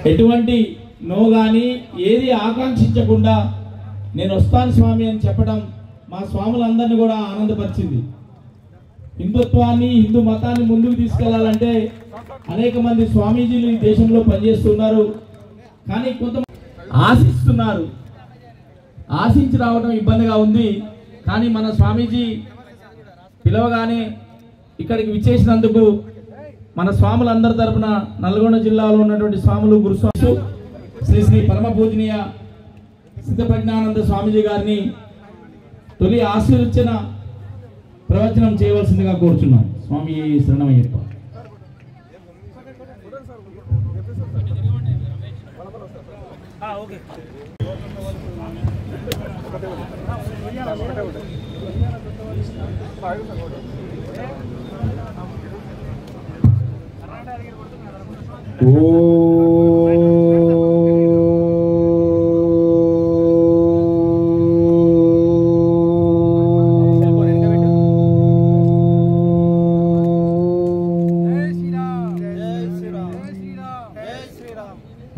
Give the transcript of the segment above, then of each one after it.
ఎటువంటి నో గాని ఏది ఆకాంక్షించకుండా నేను వస్తాను స్వామి అని చెప్పడం మా స్వాములందరినీ కూడా ఆనందపరిచింది. హిందుత్వాన్ని హిందూ మతాన్ని ముందుకు తీసుకెళ్లాలంటే అనేక మంది స్వామీజీలు ఈ దేశంలో పనిచేస్తున్నారు. కానీ కొంతమంది ఆశిస్తున్నారు. ఆశించి రావడం ఇబ్బందిగా ఉంది. కానీ మన స్వామీజీ పిలవగానే ఇక్కడికి విచ్చేసినందుకు మన స్వాములందరి తరపున నల్గొండ జిల్లాలో ఉన్నటువంటి స్వాములు గురుస్వాములు శ్రీ శ్రీ పరమ పూజనీయ సిద్ధప్రజ్ఞానంద స్వామీజీ గారిని తొలి ఆశీర్వచన ప్రవచనం చేయవలసిందిగా కోరుచున్నాం. స్వామి శరణమయ్యప్ప.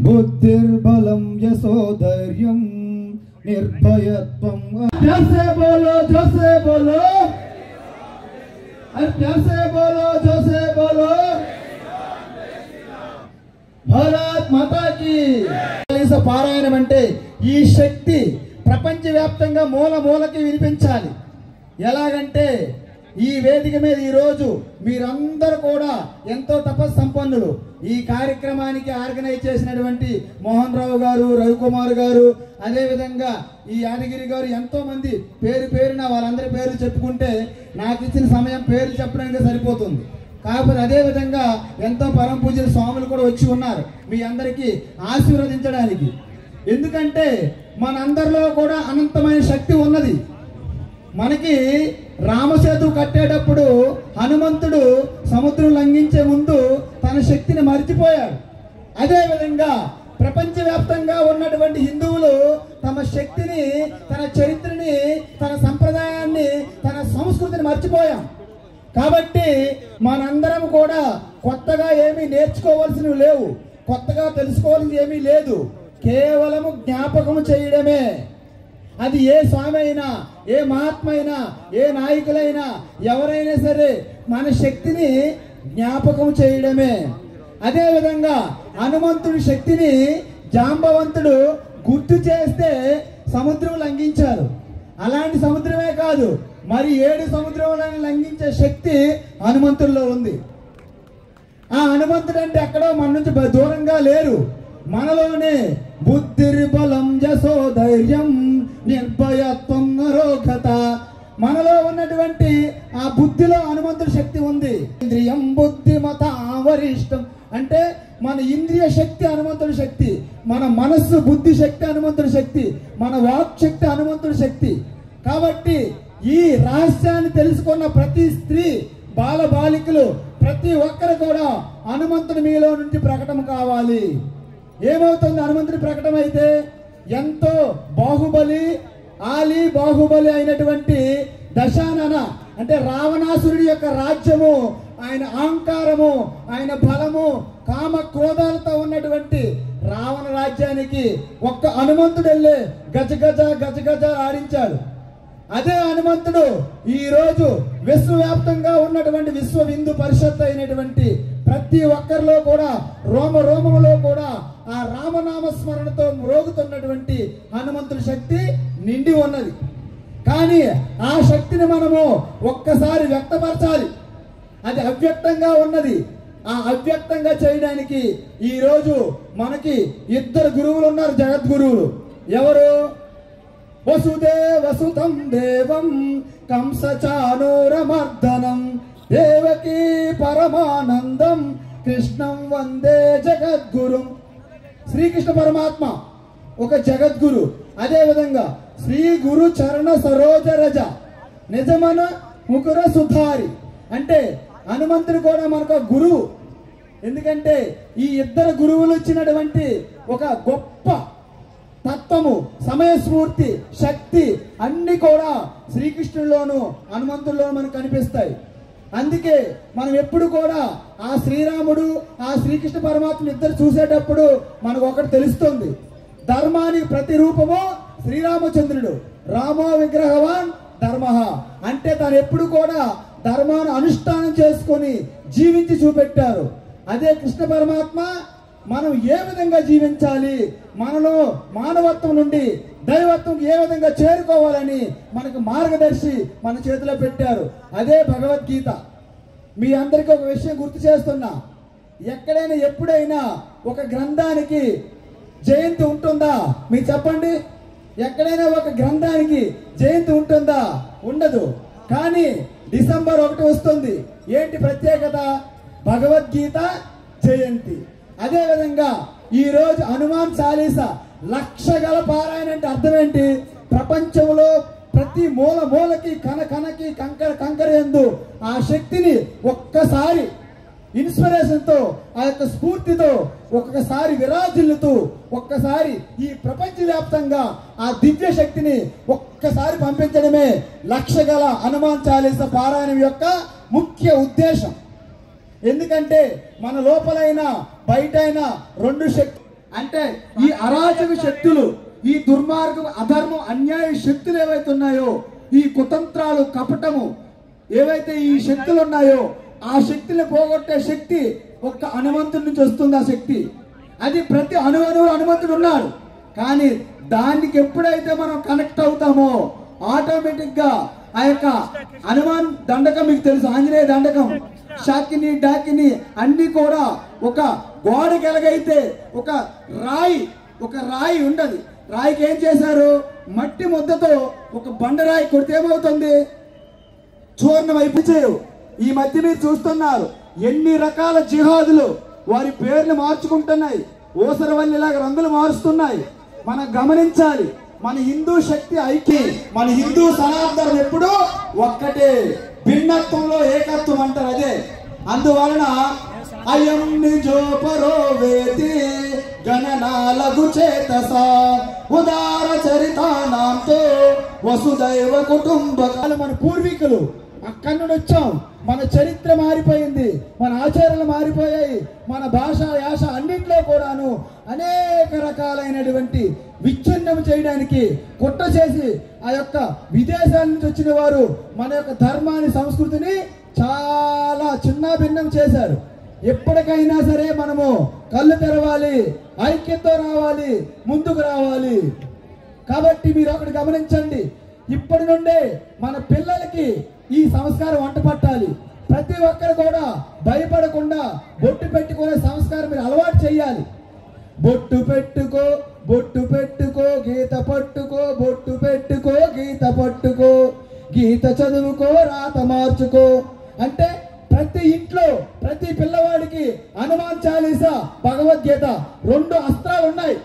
बुद्धिर्बलं यशोधैर्यं निर्भयत्वं जैसे बोलो जैसे बोलो जैसे बोलो जैसे बोलो भारत माता की పారాయణం అంటే ఈ శక్తి ప్రపంచవ్యాప్తంగా మూల మూలకి వినిపించాలి. ఎలాగంటే ఈ వేదిక మీద ఈ రోజు మీరందరూ కూడా ఎంతో తపస్సంపన్నులు. ఈ కార్యక్రమానికి ఆర్గనైజ్ చేసినటువంటి మోహన్ రావు గారు, రవికుమార్ గారు, అదే విధంగా ఈ యాదగిరి గారు, ఎంతో మంది పేరు పేరున వాళ్ళందరి పేర్లు చెప్పుకుంటే నాకు ఇచ్చిన సమయం పేర్లు చెప్పడానికి సరిపోతుంది. కాకపోతే అదే విధంగా ఎంతో పరమ పూజల స్వాములు కూడా వచ్చి ఉన్నారు మీ అందరికీ ఆశీర్వదించడానికి. ఎందుకంటే మనందరిలో కూడా అనంతమైన శక్తి ఉన్నది. మనకి రామసేతు కట్టేటప్పుడు హనుమంతుడు సముద్రం లంఘించే ముందు తన శక్తిని మర్చిపోయాడు. అదేవిధంగా ప్రపంచవ్యాప్తంగా ఉన్నటువంటి హిందువులు తమ శక్తిని, తన చరిత్రని, తన సంప్రదాయాన్ని, తన సంస్కృతిని మర్చిపోయాం. కాబట్టి మనందరం కూడా కొత్తగా ఏమీ నేర్చుకోవాల్సినవి లేవు, కొత్తగా తెలుసుకోవాల్సింది ఏమీ లేదు. కేవలము జ్ఞాపకం చేయడమే. అది ఏ స్వామి అయినా, ఏ మహాత్మ అయినా, ఏ నాయకులైనా, ఎవరైనా సరే మన శక్తిని జ్ఞాపకం చేయడమే. అదేవిధంగా హనుమంతుడి శక్తిని జాంబవంతుడు గుర్తు చేస్తే సముద్రం లంఘించారు. అలాంటి సముద్రమే కాదు, మరి 7 సముద్రాలను లంఘించే శక్తి హనుమంతుడిలో ఉంది. ఆ హనుమంతుడు అంటే ఎక్కడో మన నుంచి దూరంగా లేరు, మనలోనే. బుద్ధిర్బలం యశోధైర్యం నిర్భయత్వం అరోగత. మనలో ఉన్నటువంటి ఆ బుద్ధిలో హనుమంతుడి శక్తి ఉంది. ఇంద్రియం బుద్ధిమత వరిష్టం అంటే మన ఇంద్రియ శక్తి హనుమంతుడి శక్తి, మన మనస్సు బుద్ధి శక్తి హనుమంతుడి శక్తి, మన వాక్ శక్తి హనుమంతుడి శక్తి. కాబట్టి ఈ రహస్యాన్ని తెలుసుకున్న ప్రతి స్త్రీ, బాలబాలికలు ప్రతి ఒక్కరు కూడా హనుమంతుడి మీలో నుంచి ప్రకటన కావాలి. ఏమవుతుంది హనుమంతుడి ప్రకటన అయితే? ఎంతో బాహుబలి, ఆలి బాహుబలి అయినటువంటి దశానన అంటే రావణాసురుడి యొక్క రాజ్యము, ఆయన అహంకారము, ఆయన బలము, కామ క్రోధాలతో ఉన్నటువంటి రావణ రాజ్యానికి ఒక్క హనుమంతుడు వెళ్ళే గజగజ గజగజ ఆడించాడు. అదే హనుమంతుడు ఈ రోజు విశ్వవ్యాప్తంగా ఉన్నటువంటి విశ్వ హిందూ పరిషత్ అయినటువంటి ప్రతి ఒక్కరిలో కూడా రోమ రోమములో కూడా ఆ రామనామ స్మరణతో మ్రోగుతున్నటువంటి హనుమంతుడి శక్తి నిండి ఉన్నది. కానీ ఆ శక్తిని మనము ఒక్కసారి వ్యక్తపరచాలి. అది అవ్యక్తంగా ఉన్నది. ఆ అవ్యక్తంగా చేయడానికి ఈ రోజు మనకి 2 గురువులు ఉన్నారు, జగద్గురువులు. ఎవరు? వసుదేవసుతం దేవం కంసచానూరమర్దనం దేవకీ పరమానందం కృష్ణం వందే జగద్గురుం. శ్రీకృష్ణ పరమాత్మ ఒక జగద్గురు. అదే విధంగా శ్రీ గురు చరణ సరోజ రజ నిజమన ముకుర సుధారి అంటే హనుమంతుడు కూడా మనకు గురువు. ఎందుకంటే ఈ ఇద్దరు గురువులు ఇచ్చినటువంటి ఒక గొప్ప తత్వము, సమయస్ఫూర్తి, శక్తి అన్ని కూడా శ్రీకృష్ణుల్లోను హనుమంతుల్లోనూ మనకు కనిపిస్తాయి. అందుకే మనం ఎప్పుడు కూడా ఆ శ్రీరాముడు ఆ శ్రీకృష్ణ పరమాత్మ ఇద్దరు చూసేటప్పుడు మనకు ఒకటి తెలుస్తుంది. ధర్మానికి ప్రతిరూపము శ్రీరామచంద్రుడు. రామో విగ్రహవాన్ ధర్మ అంటే తను ఎప్పుడు కూడా ధర్మాన్ని అనుష్ఠానం చేసుకొని జీవించి చూపెట్టారు. అదే కృష్ణ పరమాత్మ మనం ఏ విధంగా జీవించాలి, మనలో మానవత్వం నుండి దైవత్వం ఏ విధంగా చేరుకోవాలని మనకు మార్గదర్శి మన చేతిలో పెట్టారు. అదే భగవద్గీత. మీ అందరికీ ఒక విషయం గుర్తు చేస్తున్నా, ఎక్కడైనా ఎప్పుడైనా ఒక గ్రంథానికి జయంతి ఉంటుందా? మీరు చెప్పండి. ఎక్కడైనా ఒక గ్రంథానికి జయంతి ఉంటుందా? ఉండదు. కానీ డిసెంబర్ 1 వస్తుంది. ఏంటి ప్రత్యేకత? భగవద్గీత జయంతి. అదే విధంగా ఈ రోజు హనుమాన్ చాలీసా 1,00,000 గల పారాయణ అంటే అర్థం ఏంటి? ప్రపంచంలో ప్రతి మూలకి కనకి కంకర యందు ఆ శక్తిని ఒక్కసారి ఇన్స్పిరేషన్ తో, ఆ యొక్క స్ఫూర్తితో ఒక్కసారి విరాజిల్లుతూ ఒక్కసారి ఈ ప్రపంచ వ్యాప్తంగా ఆ దివ్య శక్తిని ఒక్కసారి పంపించడమే 1,00,000 గల హనుమాన్ చాలీసా పారాయణం యొక్క ముఖ్య ఉద్దేశం. ఎందుకంటే మన లోపలైనా బయటైనా 2 శక్తులు అంటే ఈ అరాచక శక్తులు, ఈ దుర్మార్గం, అధర్మం, అన్యాయ శక్తులు ఏవైతే ఉన్నాయో, ఈ కుతంత్రాలు, కపటము ఏవైతే ఈ శక్తులు ఉన్నాయో ఆ శక్తిని పోగొట్టే శక్తి ఒక్క హనుమంతుడి నుంచి వస్తుంది. ఆ శక్తి అది ప్రతి హనుమంతుడు ఉన్నాడు. కానీ దానికి ఎప్పుడైతే మనం కనెక్ట్ అవుతామో ఆటోమేటిక్ గా ఆ యొక్క హనుమాన్ దండకం మీకు తెలుసు, ఆంజనేయ దండకం, షాకిని డాకిని అన్ని కూడా ఒక గోడకి ఎలాగైతే ఒక రాయి ఉండదు. రాయికి ఏం చేశారు? మట్టి ముద్దతో ఒక బండరాయి కొడితే ఏమవుతుంది? చూర్ణం అయిపోయావు. ఈ మధ్య మీరు చూస్తున్నారు ఎన్ని రకాల జిహాదులు వారి పేర్లు మార్చుకుంటున్నాయి, ఓసరవల్లిలాగా రంగులు మారుస్తున్నాయి. మనం గమనించాలి, మన హిందూ శక్తి ఐక్యం, మన హిందూ సనాతనం ఎప్పుడు ఒక్కటే, భిన్నత్వంలో ఏకత్వం అంటారు. అదే అందువలన అయం నిజోపరో వేతి గణనాలగు చేతస ఉదార చరితానాంతో వసుదైవ కుటుంబకాలు. మన పూర్వీకులు అక్కడి నుండి వచ్చాం. మన చరిత్ర మారిపోయింది, మన ఆచారాలు మారిపోయాయి, మన భాష యాస అన్నింటిలో కూడాను అనేక రకాలైనటువంటి విచ్ఛిన్నం చేయడానికి కుట్ర చేసి ఆ యొక్క విదేశాల నుంచి వచ్చిన వారు మన యొక్క ధర్మాన్ని, సంస్కృతిని చాలా చిన్నాభిన్నం చేశారు. ఎప్పటికైనా సరే మనము కళ్ళు తెరవాలి, ఐక్యతతో రావాలి, ముందుకు రావాలి. కాబట్టి మీరు ఒకటి గమనించండి, ఇప్పటి నుండే మన పిల్లలకి ఈ సంస్కారం వంట పట్టాలి. ప్రతి ఒక్కరు కూడా భయపడకుండా బొట్టు పెట్టుకునే సంస్కారం మీరు అలవాటు చేయాలి. బొట్టు పెట్టుకో, బొట్టు పెట్టుకో, గీత పట్టుకో, బొట్టు పెట్టుకో, గీత పట్టుకో, గీత చదువుకో, రాత మార్చుకో. అంటే ప్రతి ఇంట్లో ప్రతి పిల్లవాడికి హనుమాన్ చాలీసా, భగవద్గీత 2 అస్త్రాలు ఉన్నాయి.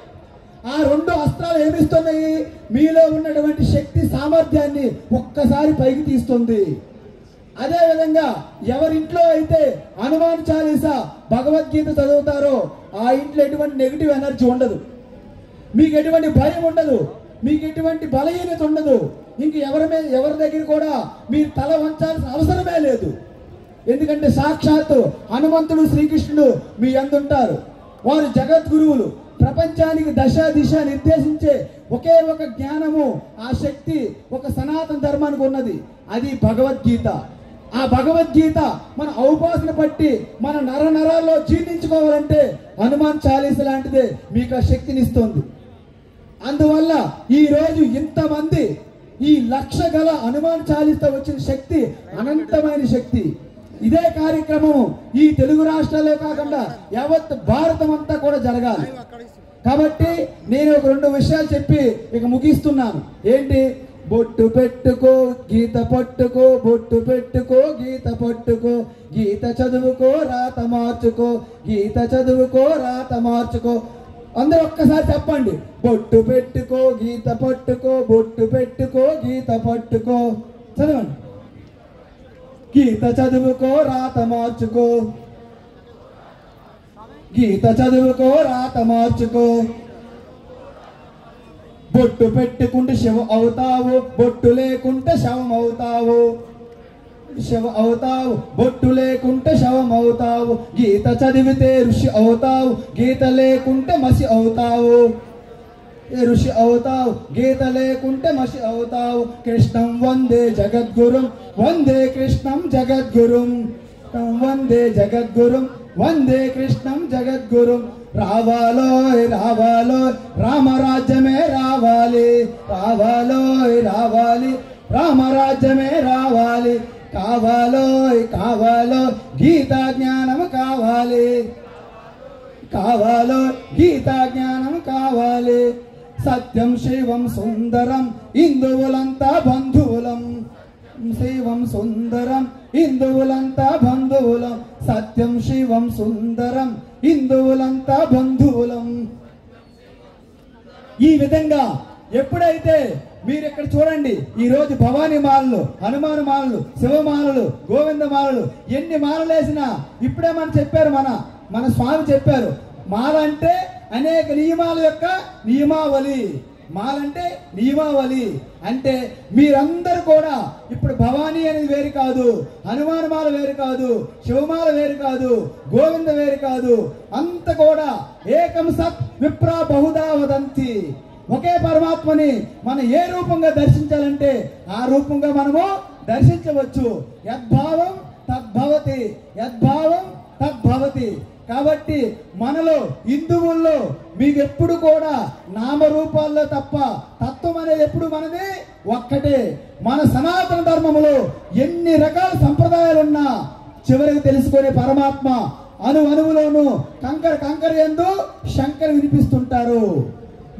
ఆ 2 అస్త్రాలు ఏమిస్తున్నాయి? మీలో ఉన్నటువంటి శక్తి సామర్థ్యాన్ని ఒక్కసారి పైకి తీస్తుంది. అదే విధంగా ఎవరింట్లో అయితే హనుమాన్ చాలీసా, భగవద్గీత చదువుతారో ఆ ఇంట్లో ఎటువంటి నెగిటివ్ ఎనర్జీ ఉండదు, మీకు ఎటువంటి భయం ఉండదు, మీకు ఎటువంటి బలహీనత ఉండదు. ఇంక ఎవరి దగ్గర కూడా మీరు తల వంచాల్సిన అవసరమే లేదు. ఎందుకంటే సాక్షాత్తు హనుమంతుడు, శ్రీకృష్ణుడు మీ అందుంటారు. వారు జగద్గురువులు. ప్రపంచానికి దశ దిశ నిర్దేశించే ఒకే ఒక జ్ఞానము, ఆ శక్తి ఒక సనాతన ధర్మానికి ఉన్నది. అది భగవద్గీత. ఆ భగవద్గీత మన ఔపాసన పట్టి మన నరాల్లో జీర్ణించుకోవాలంటే హనుమాన్ చాలీస లాంటిదే మీకు ఆ శక్తినిస్తుంది. అందువల్ల ఈ రోజు ఇంతమంది ఈ 1,00,000 గల హనుమాన్ చాలీసా వచ్చిన శక్తి అనంతమైన శక్తి. ఇదే కార్యక్రమం ఈ తెలుగు రాష్ట్రాల్లో కాకుండా యావత్ భారతం అంతా కూడా జరగాలి. కాబట్టి నేను ఒక 2 విషయాలు చెప్పి ఇక ముగిస్తున్నాను. ఏంటి? బొట్టు పెట్టుకో, గీత పట్టుకో, బొట్టు పెట్టుకో, గీత పట్టుకో, గీత చదువుకో, రాత మార్చుకో, గీత చదువుకో, రాత మార్చుకో. అందరూ ఒక్కసారి చెప్పండి. బొట్టు పెట్టుకో, గీత పట్టుకో, బొట్టు పెట్టుకో, గీత పట్టుకో. చదవండి. గీత చదువుకో, రాత మార్చుకో. గీత చదువుకో రాత మార్చుకో. బొట్టు పెట్టుకుంటే శివ అవుతావు, బొట్టు లేకుంటే శవం అవుతావు. శవ అవుతావు, బొట్టు లేకుంటే శవం అవుతావు. గీత చదివితే ఋషి అవుతావు, గీత లేకుంటే మసి అవుతావు. ఋషి అవుతావు, గీత లేకుంటే మసి అవుతావు. కృష్ణం వందే జగద్గురుం, వందే కృష్ణం జగద్గురుం, వందే జగద్గురుం, వందే కృష్ణం జగద్గురుం. రావాలోయ్ రావాలోయ్ రామరాజ్యమే రావాలి, రావాలోయ్ రావాలి రామరాజ్యమే రావాలి. కావాలోయ్ కావాలో గీతా జ్ఞానం కావాలి, కావాలో గీతా జ్ఞానం కావాలి. సత్యం శివం సుందరం హిందువులంతా బంధువులం, శివం సుందరం హిందువులంతా బంధువులం. సత్యం శివం సుందరం హిందువులంతా బంధువులం. ఈ విధంగా ఎప్పుడైతే మీరు ఇక్కడ చూడండి, ఈ రోజు భవానీ మాలలు, హనుమాన్ మాలలు, శివమాలలు, గోవింద మాలలు, ఎన్ని మాలలు వేసినా ఇప్పుడే మనం చెప్పారు, మన స్వామి చెప్పారు, మాల అంటే అనేక నియమాల యొక్క నియమావళి. మాలంటే నియమావళి అంటే మీరందరూ కూడా ఇప్పుడు భవానీ అనేది వేరు కాదు, హనుమాన్ మాల వేరు కాదు, శివమాల వేరు కాదు, గోవింద వేరు కాదు, అంత కూడా ఏకం సత్ విప్రా బహుదా వదంతి. ఒకే పరమాత్మని మనం ఏ రూపంగా దర్శించాలంటే ఆ రూపంగా మనము దర్శించవచ్చు. యద్భావం తద్భవతి, యద్భావం తద్భవతి. కాబట్టి మనలో హిందువుల్లో మీకు ఎప్పుడు కూడా నామరూపాల్లో తప్ప తత్వం అనేది ఎప్పుడు మనది ఒక్కటే. మన సనాతన ధర్మములో ఎన్ని రకాల సంప్రదాయాలున్నా చివరికి తెలుసుకునే పరమాత్మ అణువులోను కంకర యందు శంకర్ వినిపిస్తుంటారు.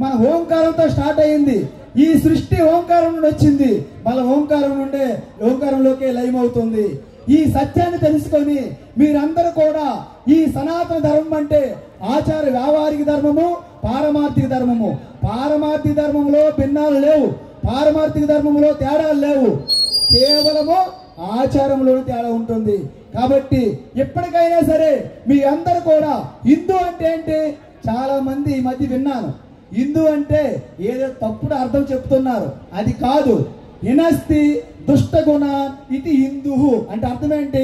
మన ఓంకారంతో స్టార్ట్ అయింది, ఈ సృష్టి ఓంకారం నుండి వచ్చింది, మళ్ళీ ఓంకారం నుండే ఓంకారంలోకే లయమవుతుంది. ఈ సత్యాన్ని తెలుసుకొని మీరందరూ కూడా ఈ సనాతన ధర్మం అంటే ఆచార వ్యావహారిక ధర్మము, పారమార్థిక ధర్మము. పారమార్థిక ధర్మంలో భిన్నాలు లేవు, పారమార్థిక ధర్మంలో తేడాలు లేవు, కేవలము ఆచారంలోనే తేడా ఉంటుంది. కాబట్టి ఎప్పటికైనా సరే మీ అందరూ కూడా హిందూ అంటే ఏంటి, చాలా మంది ఈ మధ్య విన్నాను, హిందూ అంటే ఏదో తప్పుడు అర్థం చెప్తున్నారు. అది కాదు. హినస్తి దుష్టగుణ ఇది హిందూ అంటే అర్థం ఏంటి,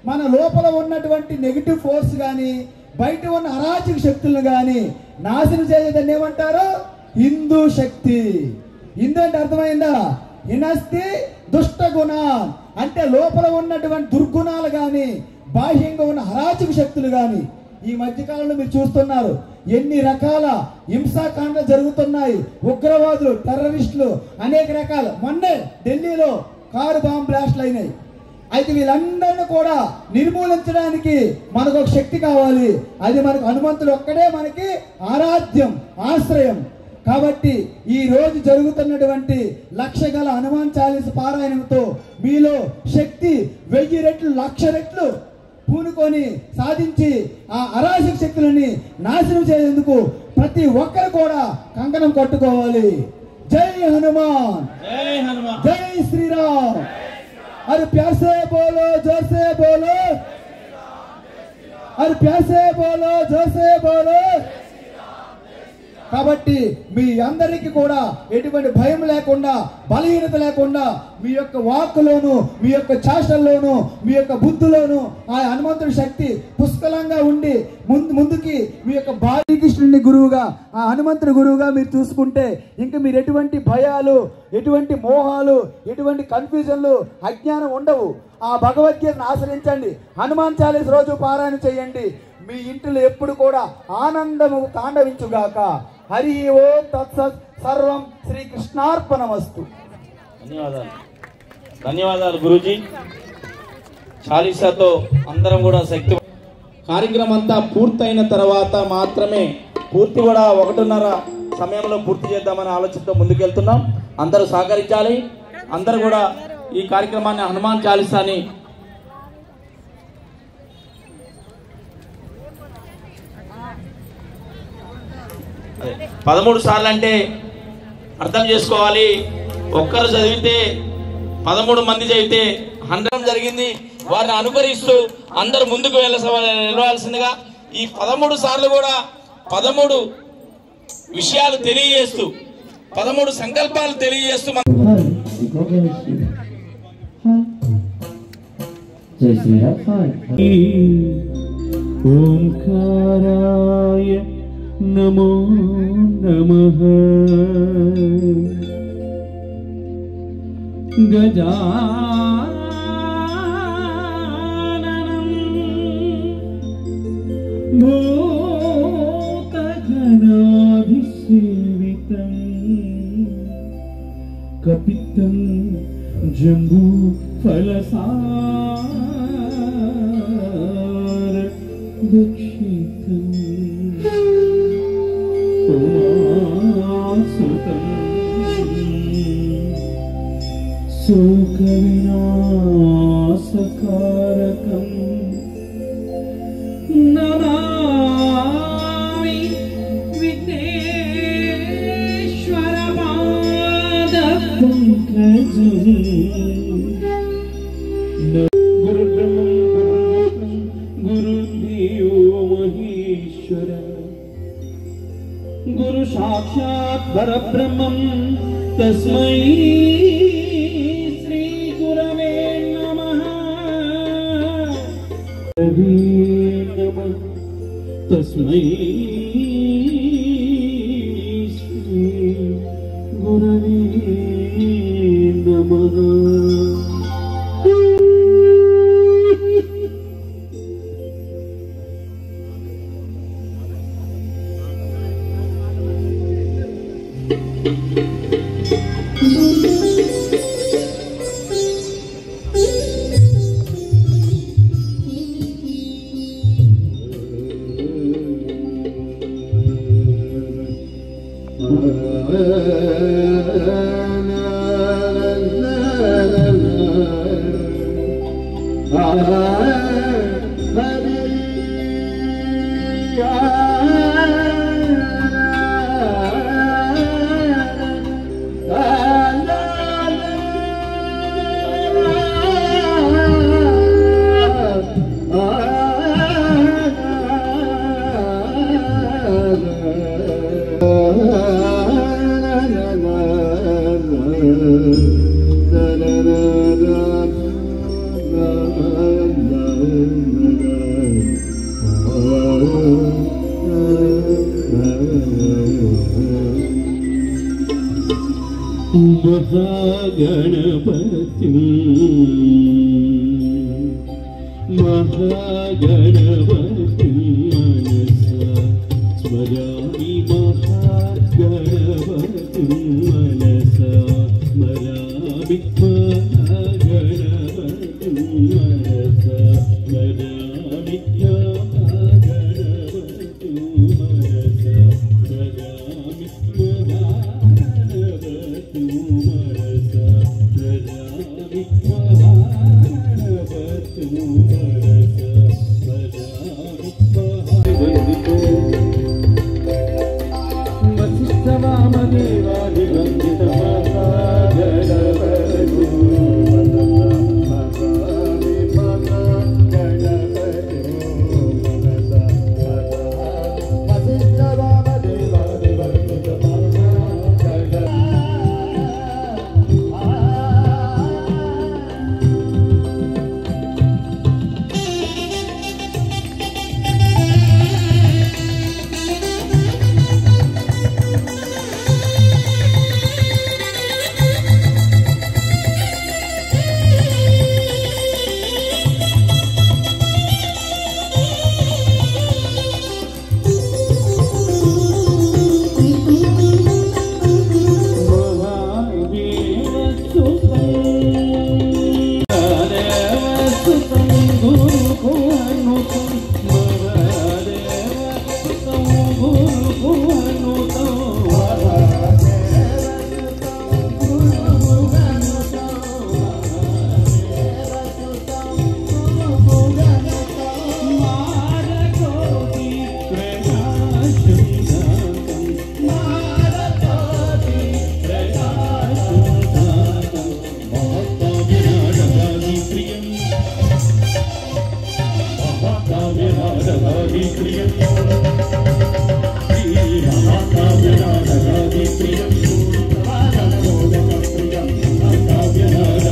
మన లోపల ఉన్నటువంటి నెగిటివ్ ఫోర్స్ కానీ బయట ఉన్న అరాచక శక్తులను కానీ నాశనం చేసేదాన్ని ఏమంటారు, హిందూ శక్తి. హిందూ అంటే అర్థమైందా, హినస్తి దుష్టగుణ అంటే లోపల ఉన్నటువంటి దుర్గుణాలు కానీ బాహ్యంగా ఉన్న అరాచక శక్తులు కానీ. ఈ మధ్యకాలంలో మీరు చూస్తున్నారు ఎన్ని రకాల హింసాకాండలు జరుగుతున్నాయి, ఉగ్రవాదులు, టెర్రరిస్టులు, అనేక రకాల. మొన్నే ఢిల్లీలో కారు బాంబ్ బ్లాస్ట్లు అయినాయి. అయితే వీళ్ళందరినీ కూడా నిర్మూలించడానికి మనకు ఒక శక్తి కావాలి, అది మనకు హనుమంతుడు ఒక్కడే మనకి ఆరాధ్యం, ఆశ్రయం. కాబట్టి ఈ రోజు జరుగుతున్నటువంటి 1,00,000 గల హనుమాన్ చాలీస పారాయణంతో మీలో శక్తి 1000 రెట్లు 1,00,000 రెట్లు పూనుకొని సాధించి ఆ అరాచక శక్తులని నాశనం చేసేందుకు ప్రతి ఒక్కరు కూడా కంకణం కట్టుకోవాలి. జై హనుమాన్, జై హనుమాన్, జై శ్రీరామ్. अरे प्यार से बोलो, जोर से बोलो, अरे प्यार से बोलो, जोर से बोलो. కాబట్టి మీ అందరికీ కూడా ఎటువంటి భయం లేకుండా, బలహీనత లేకుండా మీ యొక్క వాక్కులోను, మీ యొక్క చేష్టల్లోను, మీ యొక్క బుద్ధిలోను ఆ హనుమంతుడి శక్తి పుష్కలంగా ఉండి ముందుకి మీ యొక్క బాలకృష్ణుని గురువుగా, ఆ హనుమంతుడి గురువుగా మీరు చూసుకుంటే ఇంకా మీరు ఎటువంటి భయాలు, ఎటువంటి మోహాలు, ఎటువంటి కన్ఫ్యూజన్లు, అజ్ఞానం ఉండవు. ఆ భగవద్గీతను ఆశ్రయించండి, హనుమాన్ చాలీస రోజు పారాయణ చేయండి. మీ ఇంటిలో ఎప్పుడు కూడా ఆనందము తాండవించుగాక. హరి ఓం తత్సత్. సర్వం శ్రీకృష్ణార్పణమస్తు. ధన్యవాదాలు, ధన్యవాదాలు గురూజీ. చాలీసాతో అందరం కూడా శక్తి. కార్యక్రమం అంతా పూర్తయిన తర్వాత మాత్రమే, పూర్తి కూడా 1:30 సమయంలో పూర్తి చేద్దామనే ఆలోచనతో ముందుకెళ్తున్నాం. అందరూ సహకరించాలి. అందరూ కూడా ఈ కార్యక్రమాన్ని హనుమాన్ చాలీసాని అదే 13 సార్లు అంటే అర్థం చేసుకోవాలి. ఒక్కరు చదివితే 13 మంది చదివితే 100 జరిగింది. వారిని అనుకరిస్తూ అందరూ ముందుకు వెళ్ళవలసిందిగా ఈ 13 సార్లు కూడా 13 విషయాలు తెలియజేస్తూ 13 సంకల్పాలు తెలియజేస్తూ ఓంకారాయ నమో నమః గజాననం భూతగణాభిసేవితం కపితం జంబూ ఫలసార దక్షితం ఉమాసుతం శోక వినాశకారకం నమామి విఘ్నేశ్వర పాద పంకజం గురుబ్రహ్మం గురుర్దేవో మహేశ్వర గురు సాక్షాత్ పరబ్రహ్మం తస్మై శ్రీ గురవే నమః తస్మై శ్రీ గురవే నమః महागणपतिं महागणपतिं मनसा स्मरामि महागणपतिं मनसा स्मरामि महागणपतिं मनसा स्मरामि महागणपतिं मनसा स्मरामि రాధాది ప్రియం శ్రీ మహాకావ్య రాధాది ప్రియం రాధామోదక ప్రియం మహాకావ్య రాధా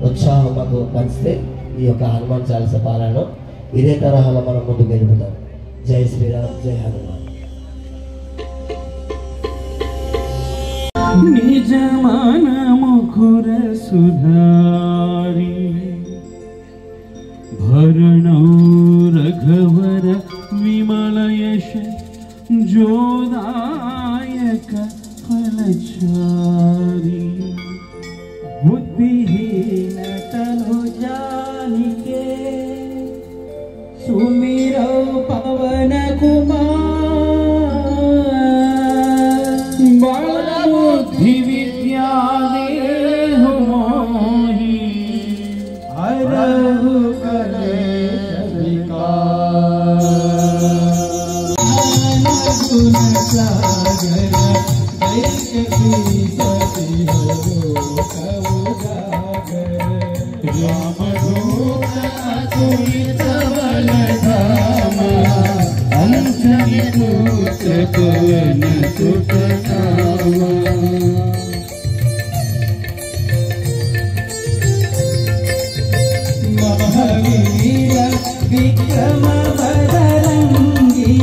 ఉత్సాహం మాకు పంచితే ఈ యొక్క హనుమాన్ చాలీసా పారాయణం ఇదే తరహాలో మనం ముందుకు వెళ్ళిపోతాం. జై శ్రీరామ్, జై హనుమాన్. నిజమాన ముఖుర సుధారి భరణౌ రఘువర విమలయశ జోదాయక ఫలచారి बुद्धिहीन तनु जानिके सुमिरौ पवन कुमार बल बुद्धि विद्या देहु मोहि हरहु कलेश विकार गुण सागर एक भी सती हो राम दूत अतुलित बल धामा अंजनी दूत पवन सुत नामा महावीर विक्रम बजरंगी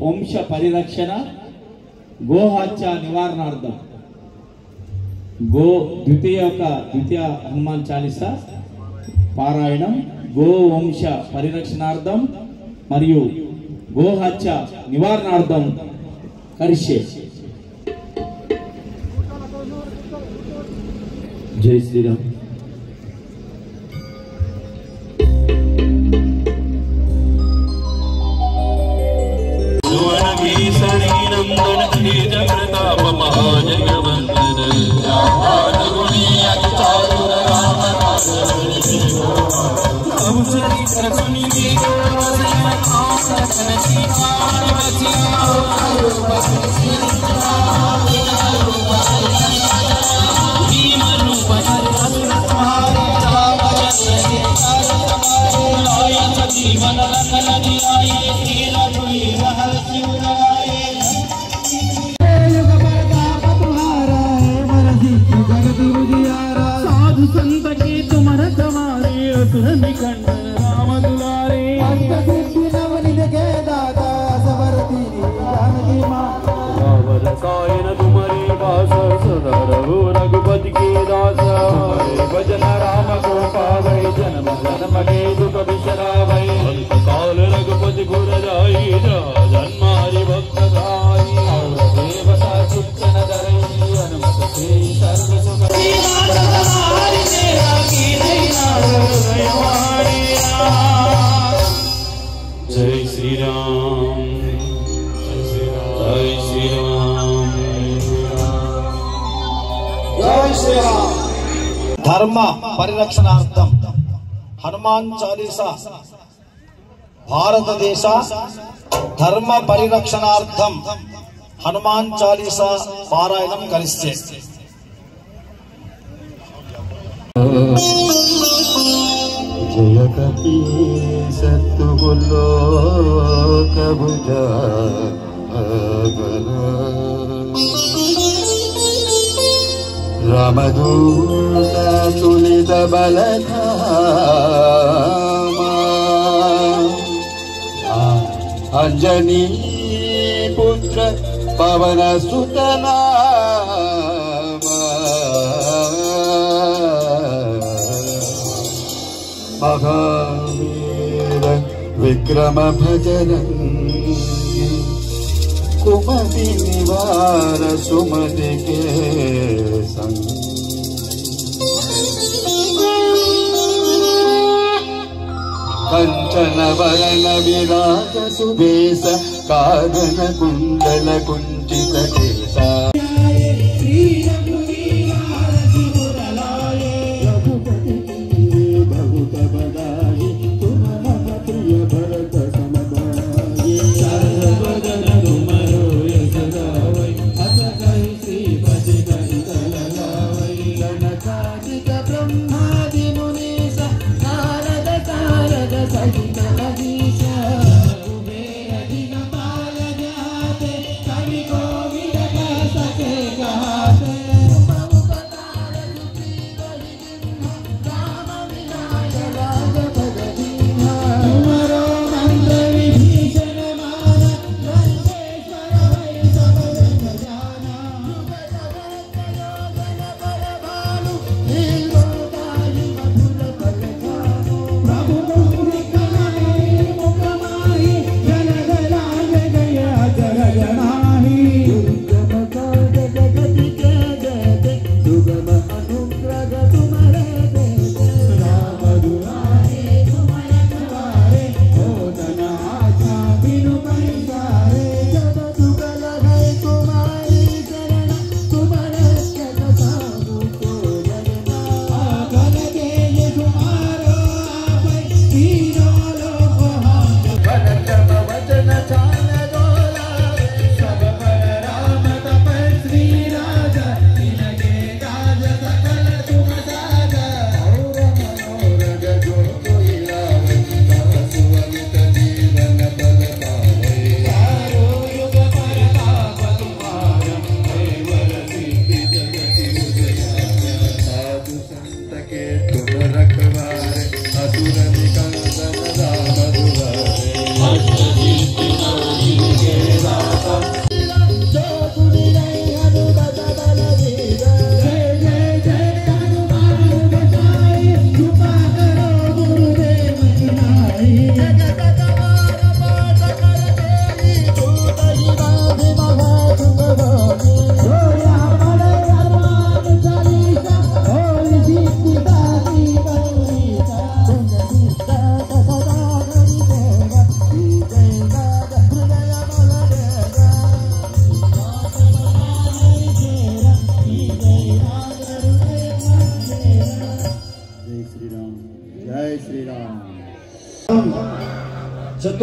వంశ పరిరక్షణ గోహత్య నివారణార్థం ద్వితీయ హనుమాన్ చాలీసా పారాయణం గో వంశ పరిరక్షణార్థం మరియు గోహత్య నివారణార్థం కరిష్యే. జై శ్రీరామ్. साधु संत की तुमर तुम्हारी असुर निकंड राम दुलारे के दाता सवरती जानकी माँ रसायन तुम्हारी भाष सदा रघु रघुपति के दास भजन राम को पावै जन्म जन्म के दुख बिसरावै काल रघुपति गुर जाई जन्मारी भक्त गाई देवता सुचन धरई हनुमत से सर्व सुख जय श्री राम जय श्री राम जय श्री राम. ధర్మ పరిరక్షణార్థం హనుమాన్ చాలీసా భారతదేశ ధర్మ పరిరక్షణార్థం హనుమాన్ చాలీసా పారాయణం కరిస్తే. जय कपी सत्तुलो कबुजा रामदूत तुलित बलधामा अंजनी पुत्र पवन सुतना महावीर विक्रम भजरंगी कुमति निवार सुमति के संग कंचन वरण विराज सुबेश कानन कुंडल कुंचित केसा कवि गोविंद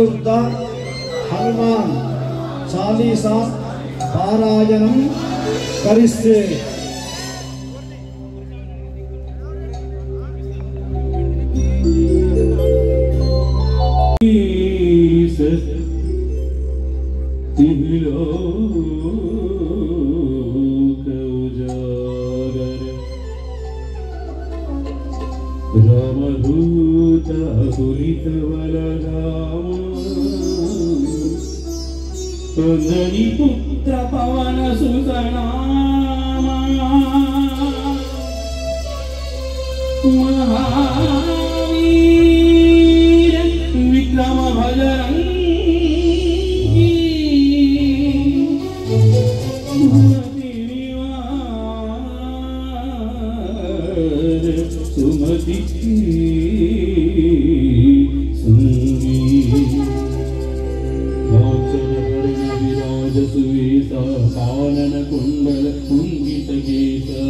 చతుర్థ హనుమాన్ చాలీసా పారాయణం కరిస్తే रामदूत अतुलित बलराम अंजनी पुत्र पवन सुत नाम महावीर विक्रम भजरंगी सुमति संगी विराज सुवेशा कानन कुंडल कुंडित केशा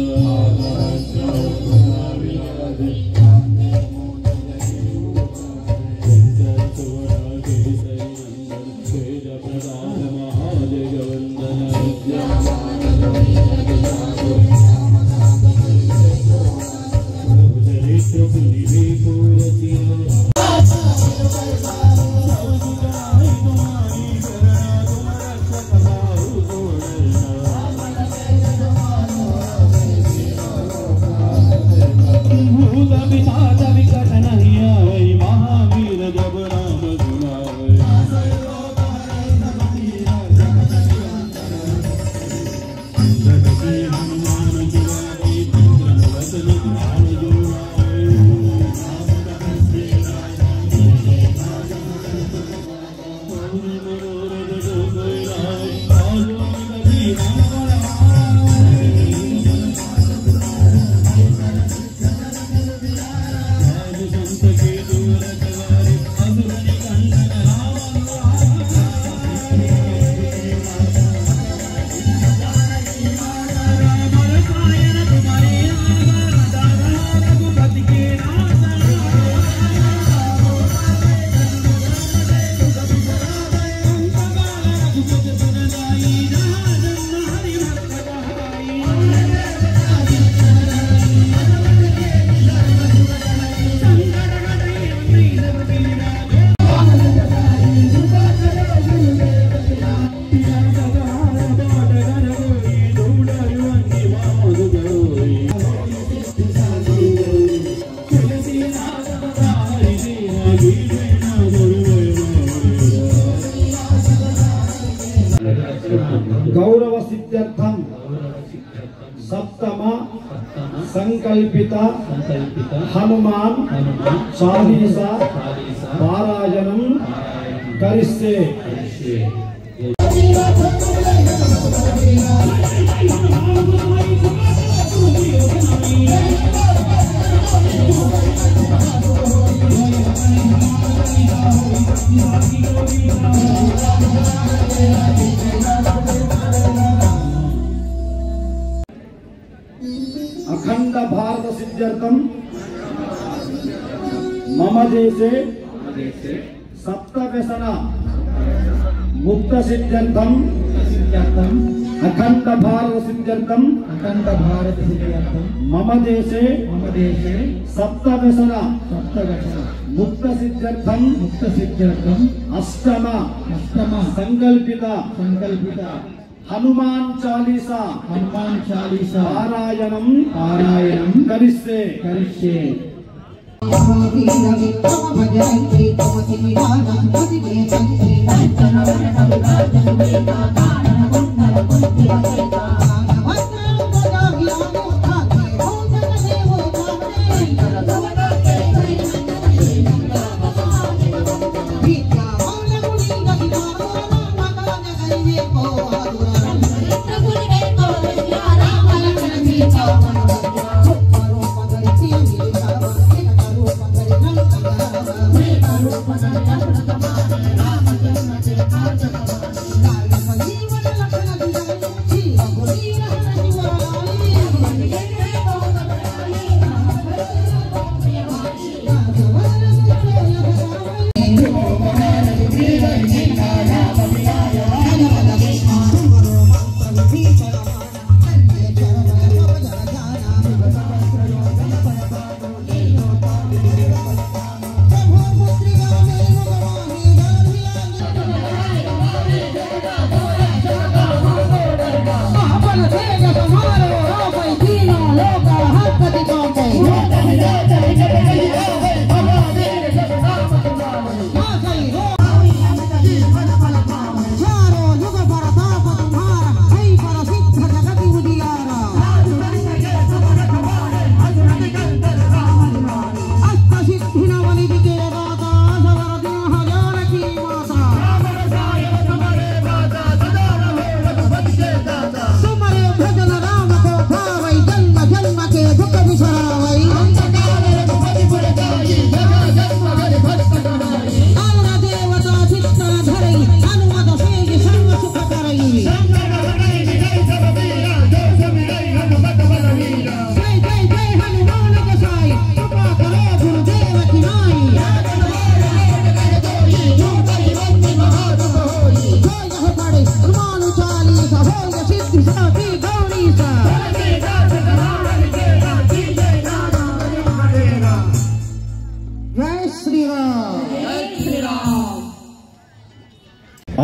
गौरव सिद्ध्यर्थम सप्तम संकल्पित हनुमान चालीसा पारायणम करिष्ये अखंड भारत सिद्ध्यर्थम मम देशे सप्त व्यसन मुक्त सिद्ध्यर्थम अखंड भारत सिद्ध्यर्थम मम देशे सप्त व्यसन मुक्त सिद्ध्यर्थम अष्टम संकल्पित हनुमान चालीसा पारायणम करिष्ये Ramadhan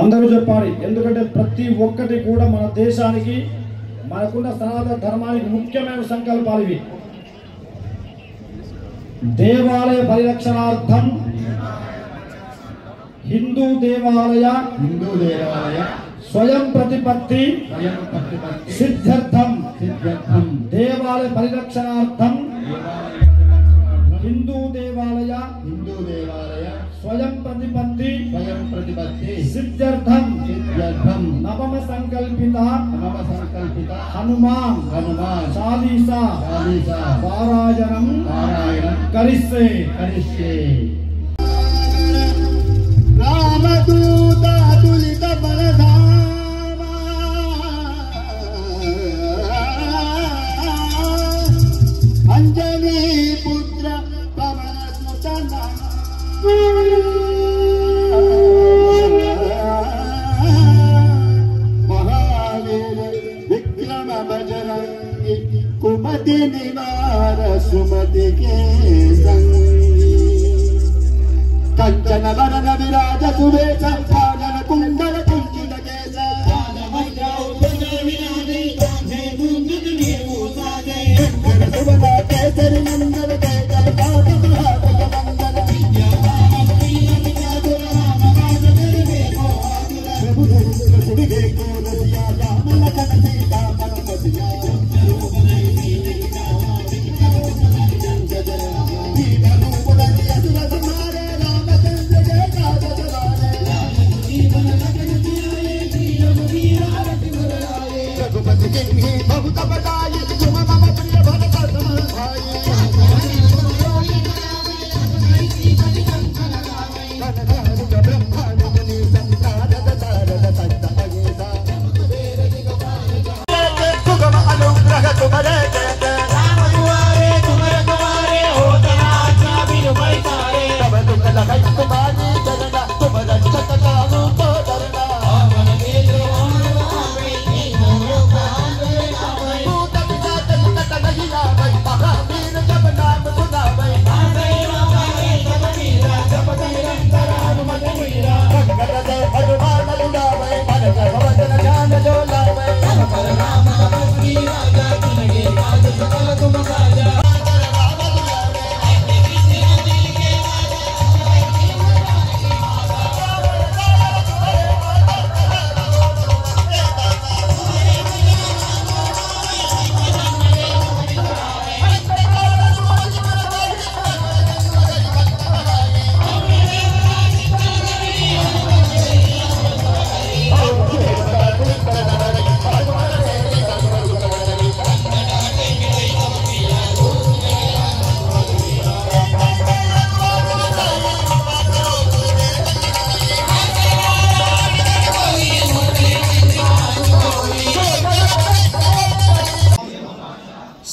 అందరూ చెప్పాలి. ఎందుకంటే ప్రతి ఒక్కటి కూడా మన దేశానికి, మనకున్న సనాతన ధర్మానికి ముఖ్యమైన సంకల్పాలు ఇవి. దేవాలయ పరిరక్షణార్థం హిందూ దేవాలయ స్వయం ప్రతిపత్తి సిద్ధ్యర్థం. దేవాలయ పరిరక్షణార్థం హిందూ దేవాలయ స్వయం ప్రతిపత్తి సిద్ధ్యర్థం నవమ సంకల్పిత హనుమాన్ చాలీసా పారాయణం కరిస్తే రామదూత తులిత బలధామ అంజనీ పుత్ర పవన సుతన మహావీర విక్రమ బజరంగి కుమతి నివార సుమతి కే సంగి కంచన వరణ విరాజ సువేశ కానన కుండల కుంచిత కేశ కేసరి నందన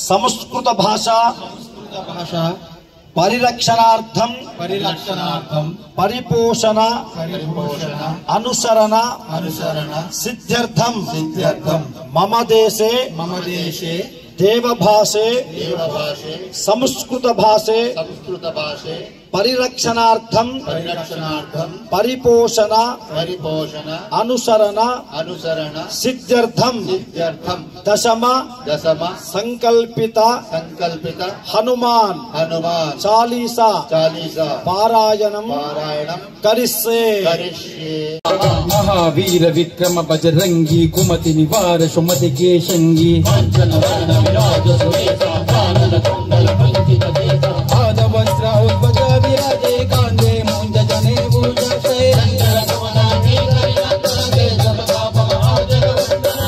సంస్కృత భాష పరిరక్షణార్థం పరిపోషణ అనుసరణ సిద్ధ్యర్థం మమ దేశే దేవభాషే సంస్కృత భాషే పరిరక్షణార్థం పరిపోషణ అనుసరణ సిద్ధ్యర్థం దశమ సంకల్పిత హనుమాన్ చాలీసా పారాయణం కరిస్తే మహావీర విక్రమ బజరంగి కుమతి నివార సుమతి కేశంగి పాదవస్త్ర ఉద్భజ విరాజే కాందే ముంజ జనే భూజే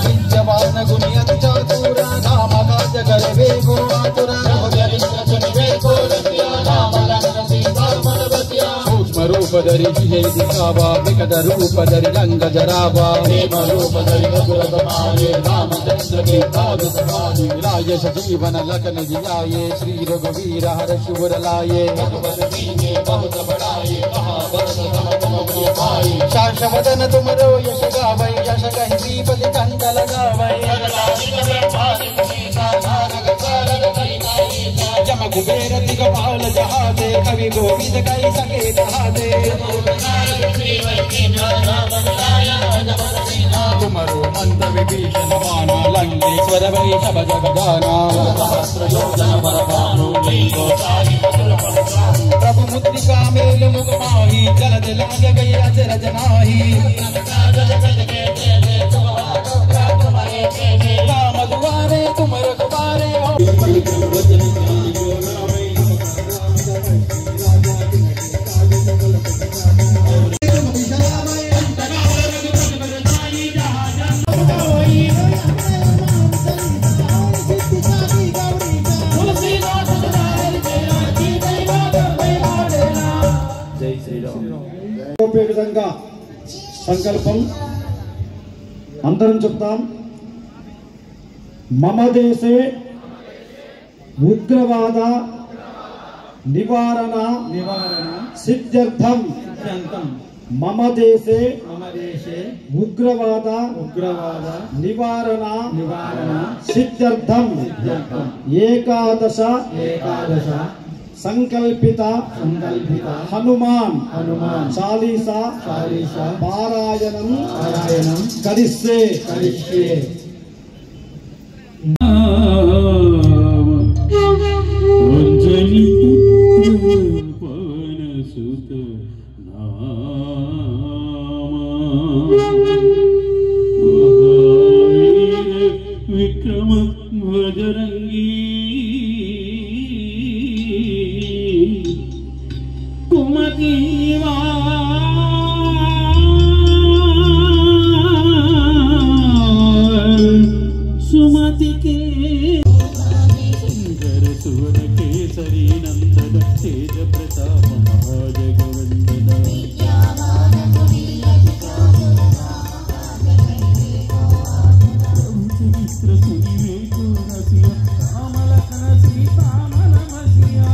విద్యవాన గుణి అతి చాతుర నామ కాజ గరవే గోతుర रूपधरि विजय दिखावा विकट रूपधरि रंग जरावा रूपधरि रामचंद्र के काज समाये विलाय सजीवन लखन जियाये श्री रघुवीर हर शिवर लाये बहुत बड़ाये शाश्वतन तुमरो यश गावै यश कहि श्रीपति कंठ लगावै जम कुबेर दिगपाल जहाजे कवि गोविंद कहि सके कहाते కుమరు మంద విభీషణ బాణ లంకేశ్వర వైషభ జగదాన సహస్రయోజన పరమాను ప్రభు ముద్రికా మేలు ముఖమాహి జలద లాగై అచర జనాహి రామ దువారే తుమ రఘువారే విధంగా సంకల్పం అందరం చెప్తాం. మమ దేశే ఉగ్రవాద నివారణ సిద్ధ్యర్థం మమ దేశే ఉగ్రవాద నివారణ సిద్ధ్యర్థం ఏకాదశ సంకల్పిత హనుమాన్ చాలీసా పారాయణం కరిస్తే విక్రమ భజరంగీ కుమతీవా సుమతికే సువన కేసరి నందన తేజ ప్రతాప మహాజగవందన చరిత్ర సునివేకు రసియ అమలకన సీతామల మసియా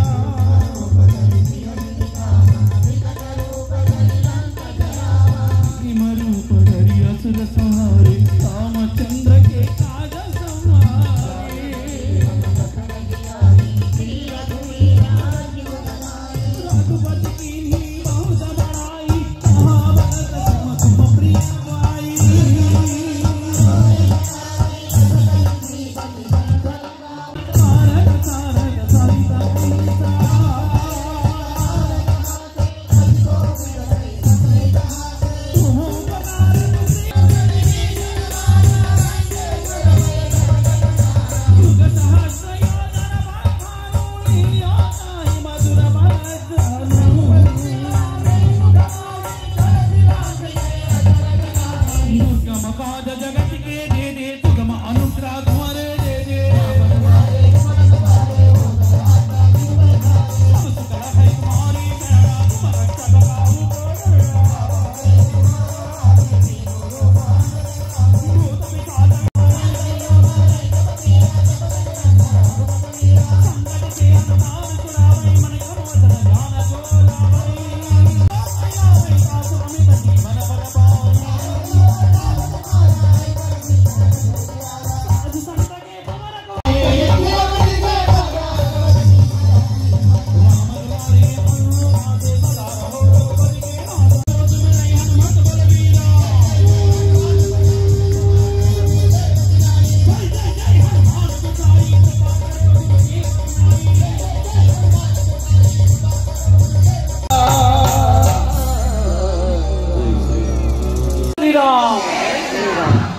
శ్రీమరూపధరి అసుర సంహారి రామచంద్ర के काज संहारे रघुपति की बहुत बड़ाई महाभारत सम प्रिय भाई तारक तारक सरिता जगत के दे दे तुम अनुग्रह तुम्हारे दे दे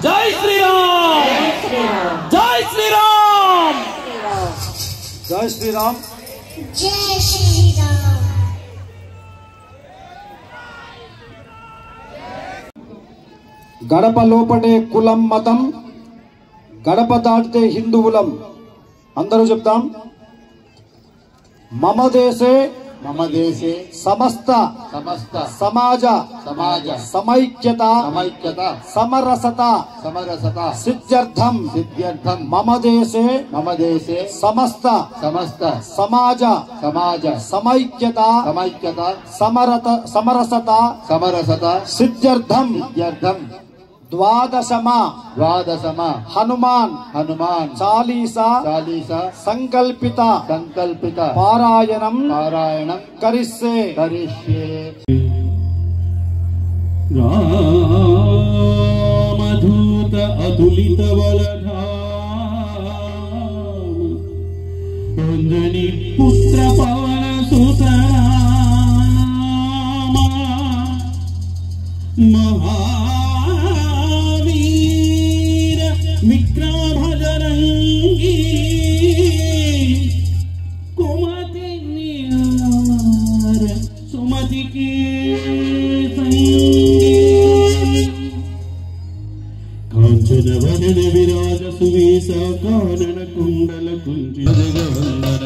जय श्री राम जय श्री राम जय श्री राम जय श्री राम గడప లోపటే కులం మతం గడప దాటితే హిందువులం అందరూ చెప్తాం. మమ దేశే సమస్త సమాజ సమైక్యత సమరసత సిద్ధ్యర్థం మమ దేశే సమస్త సమాజ సమైక్యత సమరసత సిద్ధ్యర్థం ద్వాదశమ హనుమాన్ చాలీసా సంకల్పిత పారాయణం కరిస్తే राम వేస కానన కుండల కుంచి జగవందన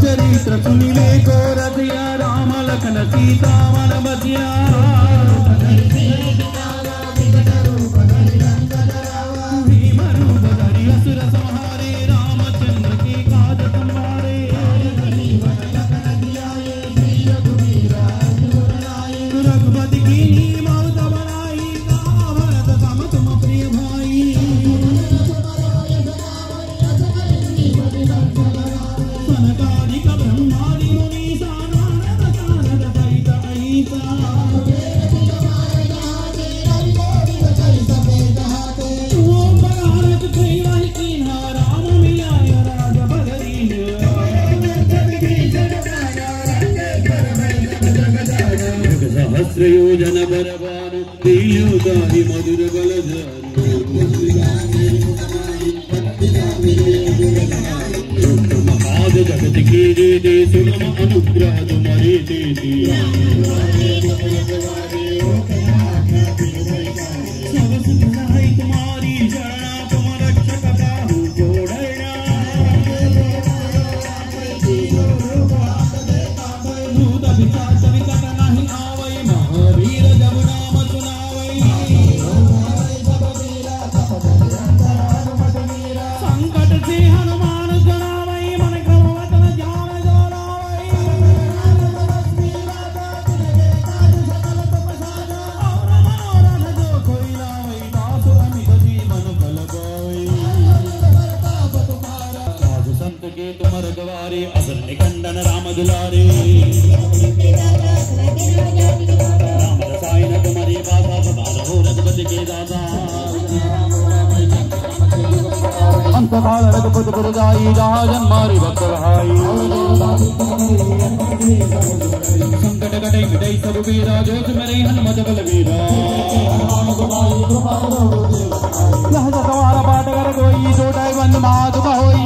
చరిత్ర సునిలే కోరదియ రామ లఖన సీతా మన మధ్య असुर संहारे रामचंद्र की काज संभारे रघुपति की मौत बनाई भरत सम तुम प्रिय भाई सनकादिक ब्रह्मादि मुनीसा नारद सारद सहित अहिसा सहस्रयोजन बरबान दियोदाहि मधुर बलजान जगत के दे सुगम अनुग्रह तुम्हारे देती तुम्हारी शरणा तुम रक्षक बाहु जोड़ना असर निकंदन राम दुलारे राम रसायन तुम्हारी बाबा हो रघुपति के दादा अंतकाल रघुपति गुरुदाई राजन मारी भक्त भाई संकट कटे मिटाई सब वीरा जोत मेरे हनुमत बलवीरा यह तुम्हारा पाठ कर कोई जोटाई बंद मात होई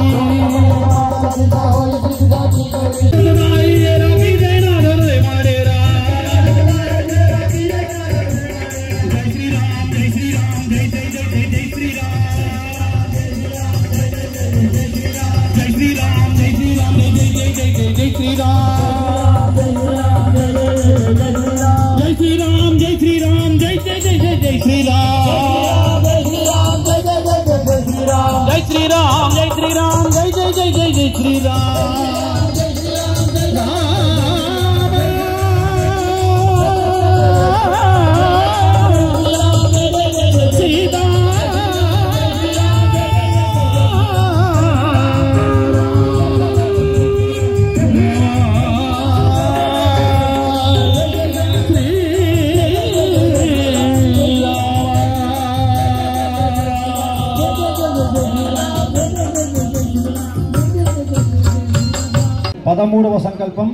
పదమూడవ సంకల్పం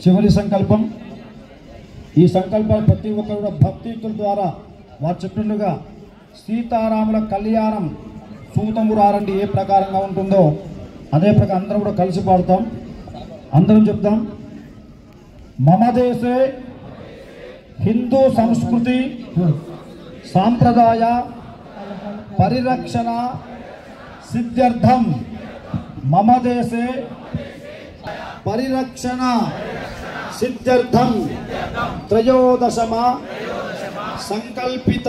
చివరి సంకల్పం. ఈ సంకల్పాలు ప్రతి ఒక్కరు భక్తితుల ద్వారా వారు చెప్పినట్టుగా సీతారాముల కళ్యాణం సూతమురారండి ఏ ప్రకారంగా ఉంటుందో అదే ప్రకారం అందరం కూడా కలిసి పాడుతాం. అందరం చెప్తాం. మమ దేశే హిందూ సంస్కృతి సాంప్రదాయ పరిరక్షణ సిద్ధ్యర్థం మమ దేశే పరిరక్షణ సిద్ధ్యర్థం త్రయోదశమ సంకల్పిత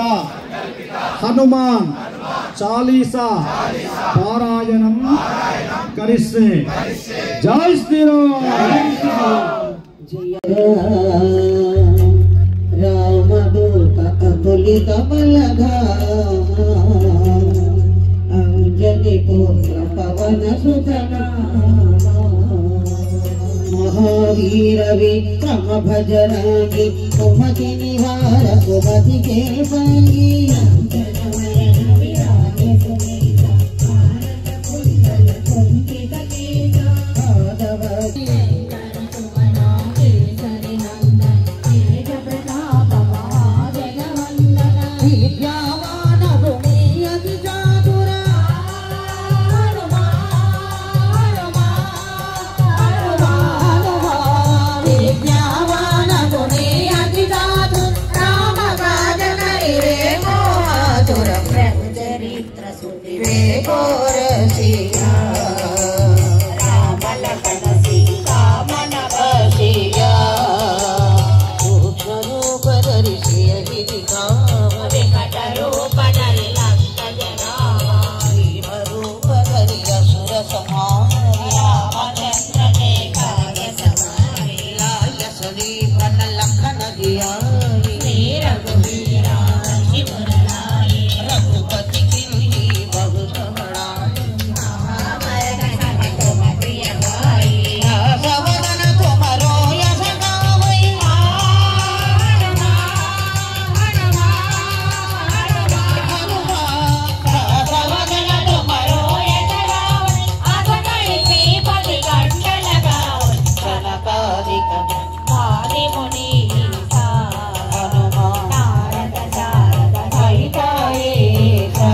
హనుమాన్ చాలీసా పారాయణం కరిస్తే. జై శ్రీరామ్. రామదూత అతులిత బలగా అంజలి పుత్ర పవన సుతనా महावीर विक्रम भजरागी कुमति निहार कुमति के संगी Ram जी बन लखन जियाई रघुवीरा शिवर लाई रघुपति किन्हीं बहुत बड़ा सबदन तुम्हारो यश गावई सबदन तुम्हारो यश गावई आसकई पति कंठ लगावई कनकादिक आदि मुनि हनुमान नारद शारद सहितायेशा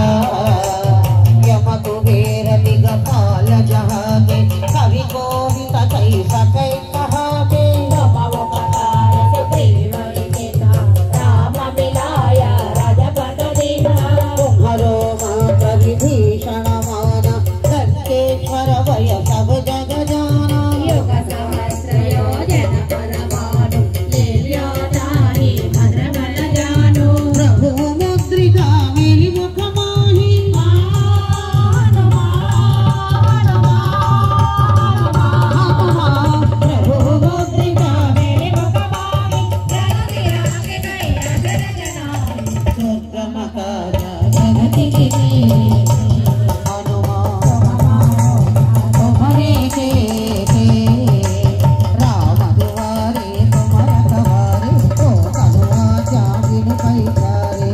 यम कुबेर दिगपाल जहाते कवि कोविद कई सकै कहाते नमो पकार से प्रेम लिखिता राम मिलाया राजपद दीना तुम्हारो मात्र विभीषण माना लंकेश्वर भय सब जग जाना योग सहस्र योजन परमाणु लील्योदाहि भद्रबल जानो प्रभु मुद्रिका मेरी मुख माहि प्रभु मुद्रिका मेरी मुख माहि जगति राग गई अजर जनानि सुप्रमकारा जगति किनी तुम्हारे के राम दुआरे तुम रखवारे ओ कनुआ जागिन पैसारे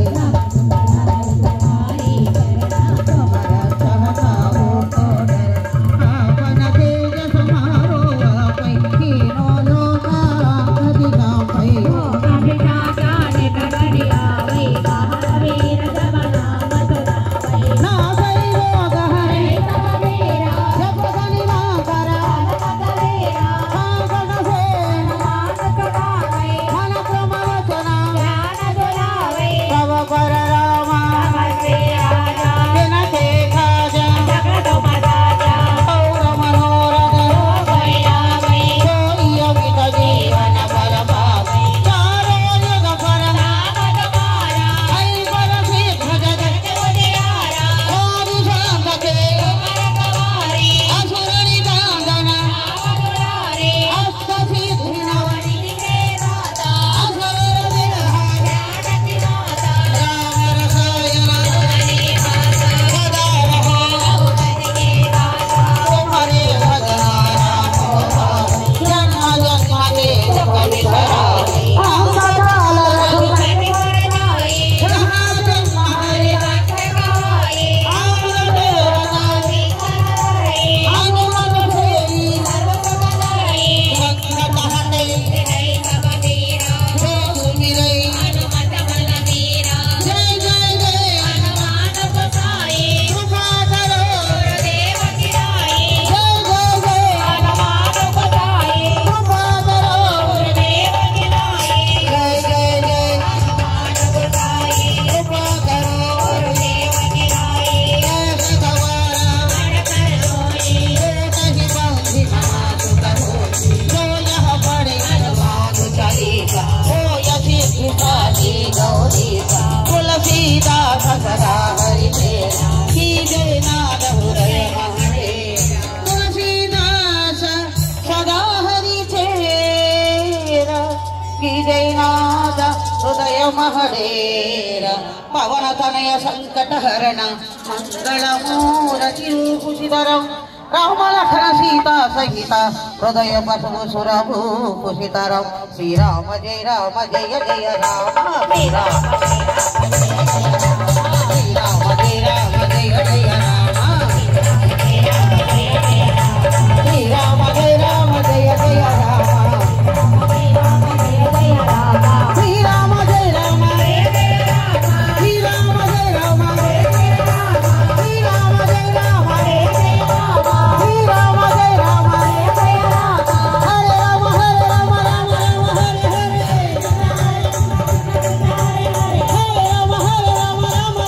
तुम्हारा चाहता हो तो डर आपन तेज समारो आपै कीनो लोका अधिका पै ना सै रोग हरे जप गनिमा करा आगन से मन क्रम वचना तव पर रामा दिन के खाजा और मनोरथ सोई अमित जीवन पर पावै चारो युग पर हरि पर सिद्ध जगत आदि शांत के असुर निदान अष्ट सिद्धि असुर विरहार राम रसायन सदा रहो तुम्हारे भजन जन्म जन्म के दुख बिसराई काल रघुपति वर जाई जहाँ तुम्हारे हनुमत फेरी भक्त हटे जोग मिलई जय जय जय कृपा करो जय जय जय कृपा करो जय जय जय कृपा करो ऐस गवारा कहीं बांधी मातु करो जो यह बड़े हनुमान चालीसा हो यथि पिताजी गौरीसा तुलसीदास सदा हरि तेरा की जय नाद हृदय महरे तुलसीदास सदा हरि तेरा की जय नाद हृदय महरेरा पवन तनय संकट हरण मंगल मूर्ति कुशिधरम राम लखन सीता सहिता हृदय पशु सुरभु कुशिधरम श्री राम जय जय राम श्री राम जय राम जय जय राम श्री राम जय जय राम श्री राम जय राम श्री राम जय राम श्री राम जय राम श्री राम जय राम हरे Ram Ram Ram Hare Hare Hare Ram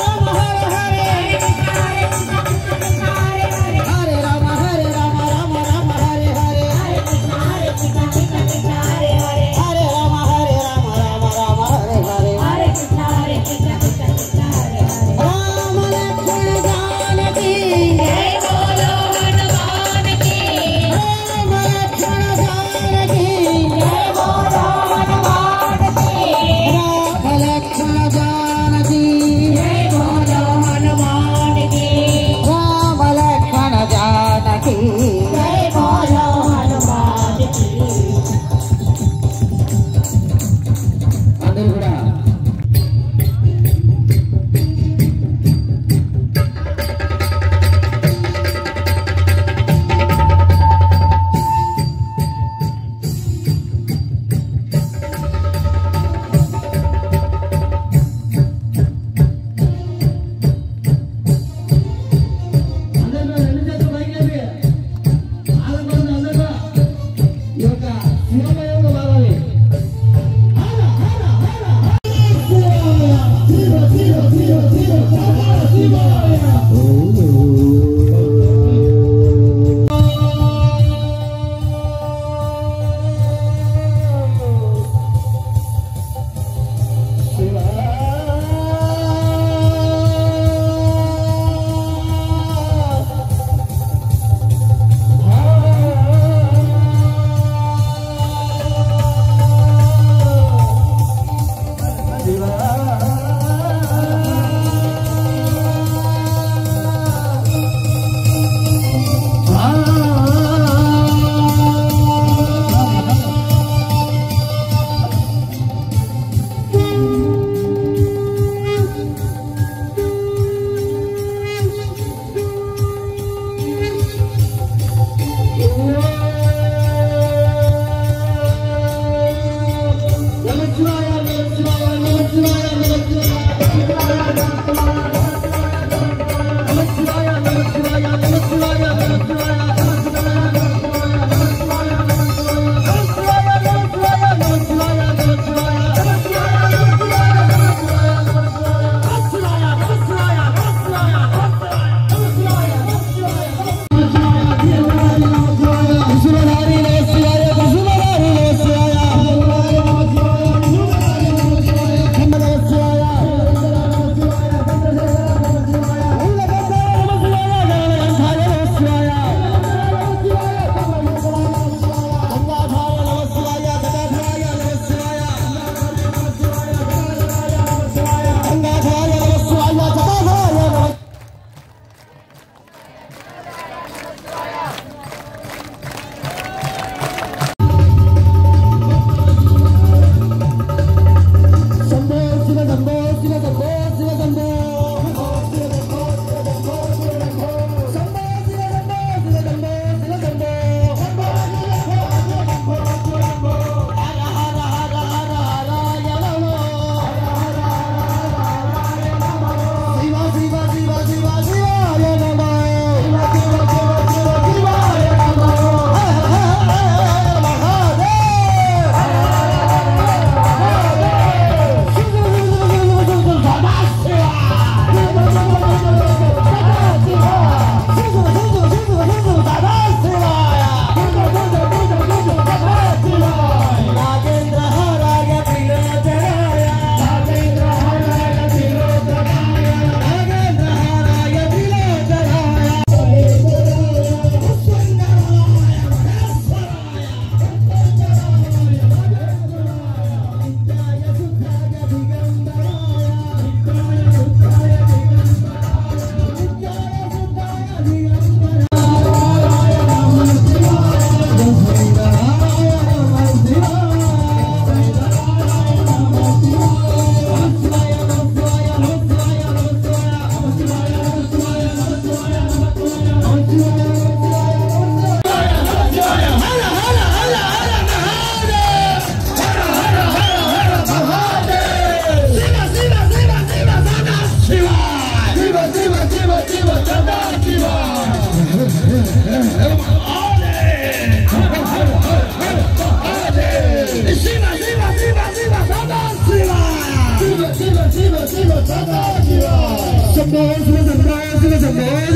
Hey,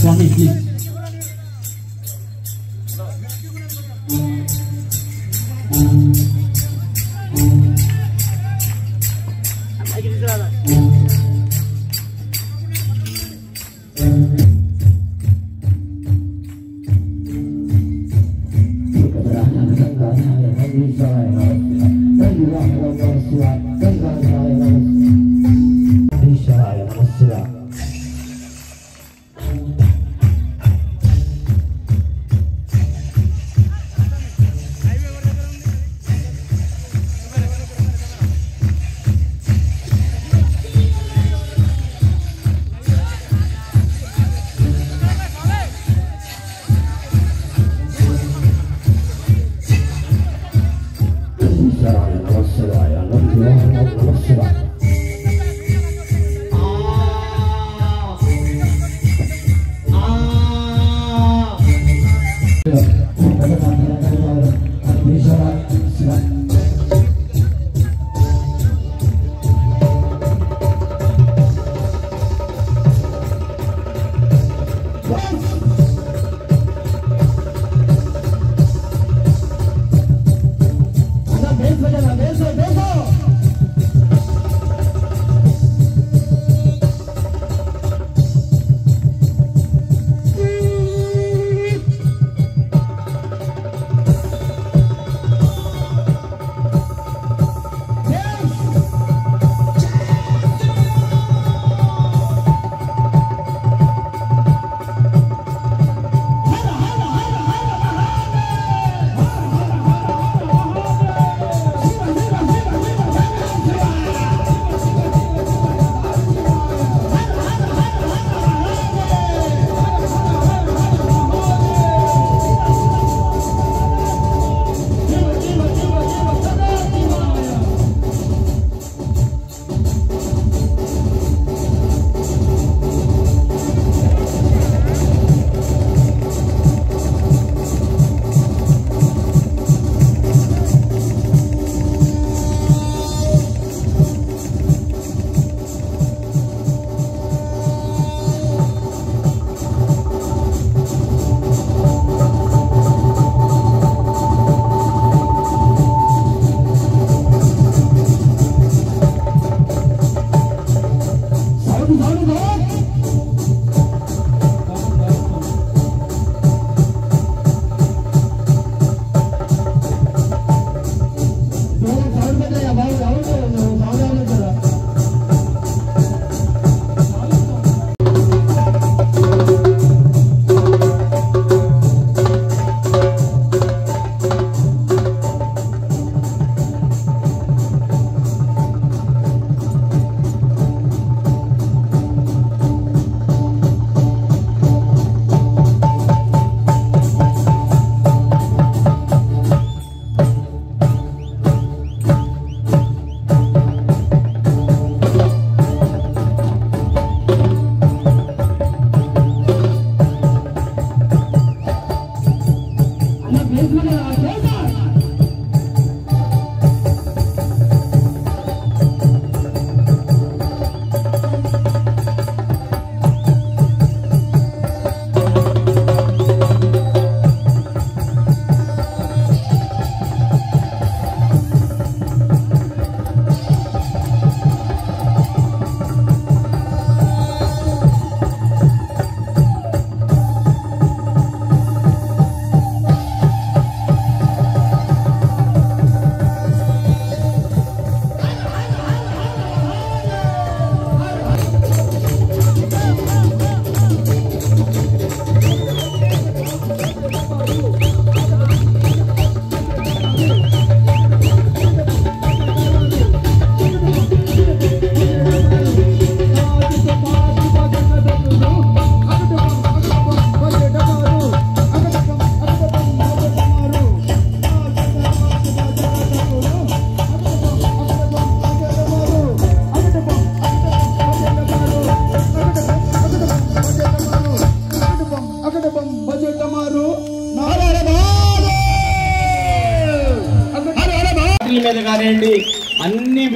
Swami, please.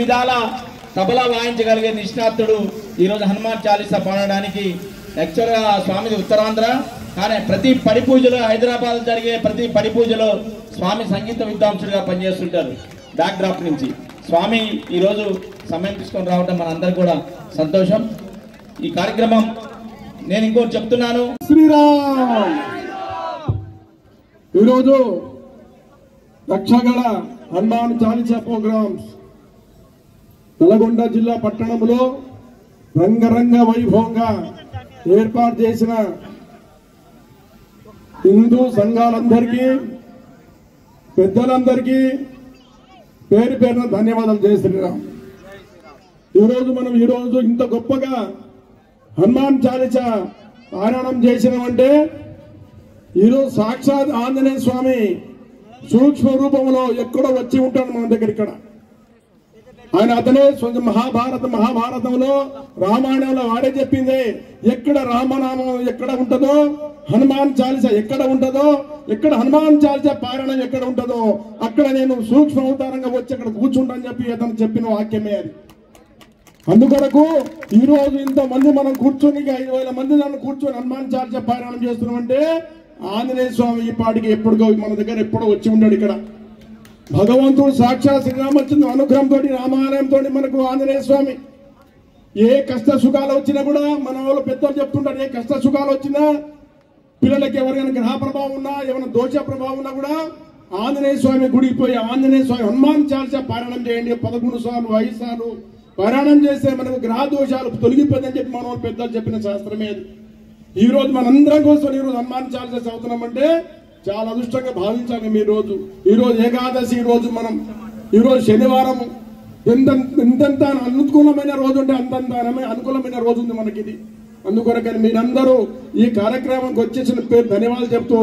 విధాల తబలా వాయించగలిగే నిష్ణాతుడు ఈరోజు హనుమాన్ చాలీసా పాడడానికి యాక్చువల్గా స్వామిది ఉత్తరాంధ్ర, కానీ ప్రతి పడి పూజలో హైదరాబాద్ జరిగే ప్రతి పడి పూజలో స్వామి సంగీత విద్వాంసుడిగా పనిచేస్తుంటారు. బ్యాక్ డ్రాప్ నుంచి స్వామి ఈరోజు సమయం తీసుకొని రావడం మనందరికీ కూడా సంతోషం. ఈ కార్యక్రమం నేను ఇంకోటి చెప్తున్నాను. శ్రీరామ్ ఈరోజు లక్షగల హనుమాన్ చాలీసా ప్రోగ్రామ్స్ నల్గొండ జిల్లా పట్టణంలో రంగరంగ వైభవంగా ఏర్పాటు చేసిన హిందూ సంఘాలందరికీ పెద్దలందరికీ పేరు పేరున ధన్యవాదాలు చేస్తున్నాం. ఈరోజు ఇంత గొప్పగా హనుమాన్ చాలీసా పారాయణం చేసినామంటే ఈరోజు సాక్షాత్ ఆంజనేయ స్వామి సూక్ష్మ రూపంలో ఎక్కడో వచ్చి ఉంటాడు మన దగ్గర. ఇక్కడ అతనే మహాభారతంలో రామాయణంలో వాడే చెప్పింది, ఎక్కడ రామనామం ఎక్కడ ఉంటుందో హనుమాన్ చాలీసా ఎక్కడ ఉంటుందో, ఎక్కడ హనుమాన్ చాలీసా పారాయణం ఎక్కడ ఉంటుందో అక్కడ నేను సూక్ష్మ అవతారంగా వచ్చి అక్కడ కూర్చుంటానని చెప్పి అతను చెప్పిన వాక్యమే అది. అందుకొరకు ఈ రోజు ఇంతమంది మనం కూర్చొని 5,000 మంది నన్ను కూర్చొని హనుమాన్ చాలీసా పారాయణం చేస్తున్నామంటే ఆంజనేయ స్వామి ఈ పాటికి ఎప్పుడుగో మన దగ్గర ఎప్పుడో వచ్చి ఉన్నాడు. ఇక్కడ భగవంతుడు సాక్షాత్ శ్రీరామచంద్ర అనుగ్రహంతో రామాలయంతో మనకు ఆంజనేయ స్వామి ఏ కష్ట సుఖాలు వచ్చినా కూడా మన వాళ్ళు పెద్దలు చెప్తుంటారు, ఏ కష్ట సుఖాలు వచ్చినా పిల్లలకి ఎవరికైనా గ్రహ ప్రభావం ఉన్నా ఏమైనా దోష ప్రభావం ఉన్నా కూడా ఆంజనేయ స్వామి గుడికి పోయి ఆంజనేయ స్వామి హనుమాన్ చాలీసా పారాయణం చేయండి. 11 సార్లు 5 సార్లు పారాయణం చేస్తే మనకు గ్రహ దోషాలు తొలగిపోతుందని చెప్పి మన వాళ్ళు పెద్దలు చెప్పిన శాస్త్రమే అది. ఈ రోజు మనందరం కోసం ఈరోజు హనుమాన్ చాలీసా చదువుతున్నామంటే చాలా అదృష్టంగా భావించాలి. ఈ రోజు ఏకాదశి, ఈ రోజు శనివారం ఎంతెంత అనుకూలమైన రోజు ఉంటే అంతంత అనుకూలమైన రోజు ఉంది మనకి ఇది. అందుకొరకని మీరందరూ ఈ కార్యక్రమానికి వచ్చేసిన పేరు ధన్యవాదాలు చెప్తూ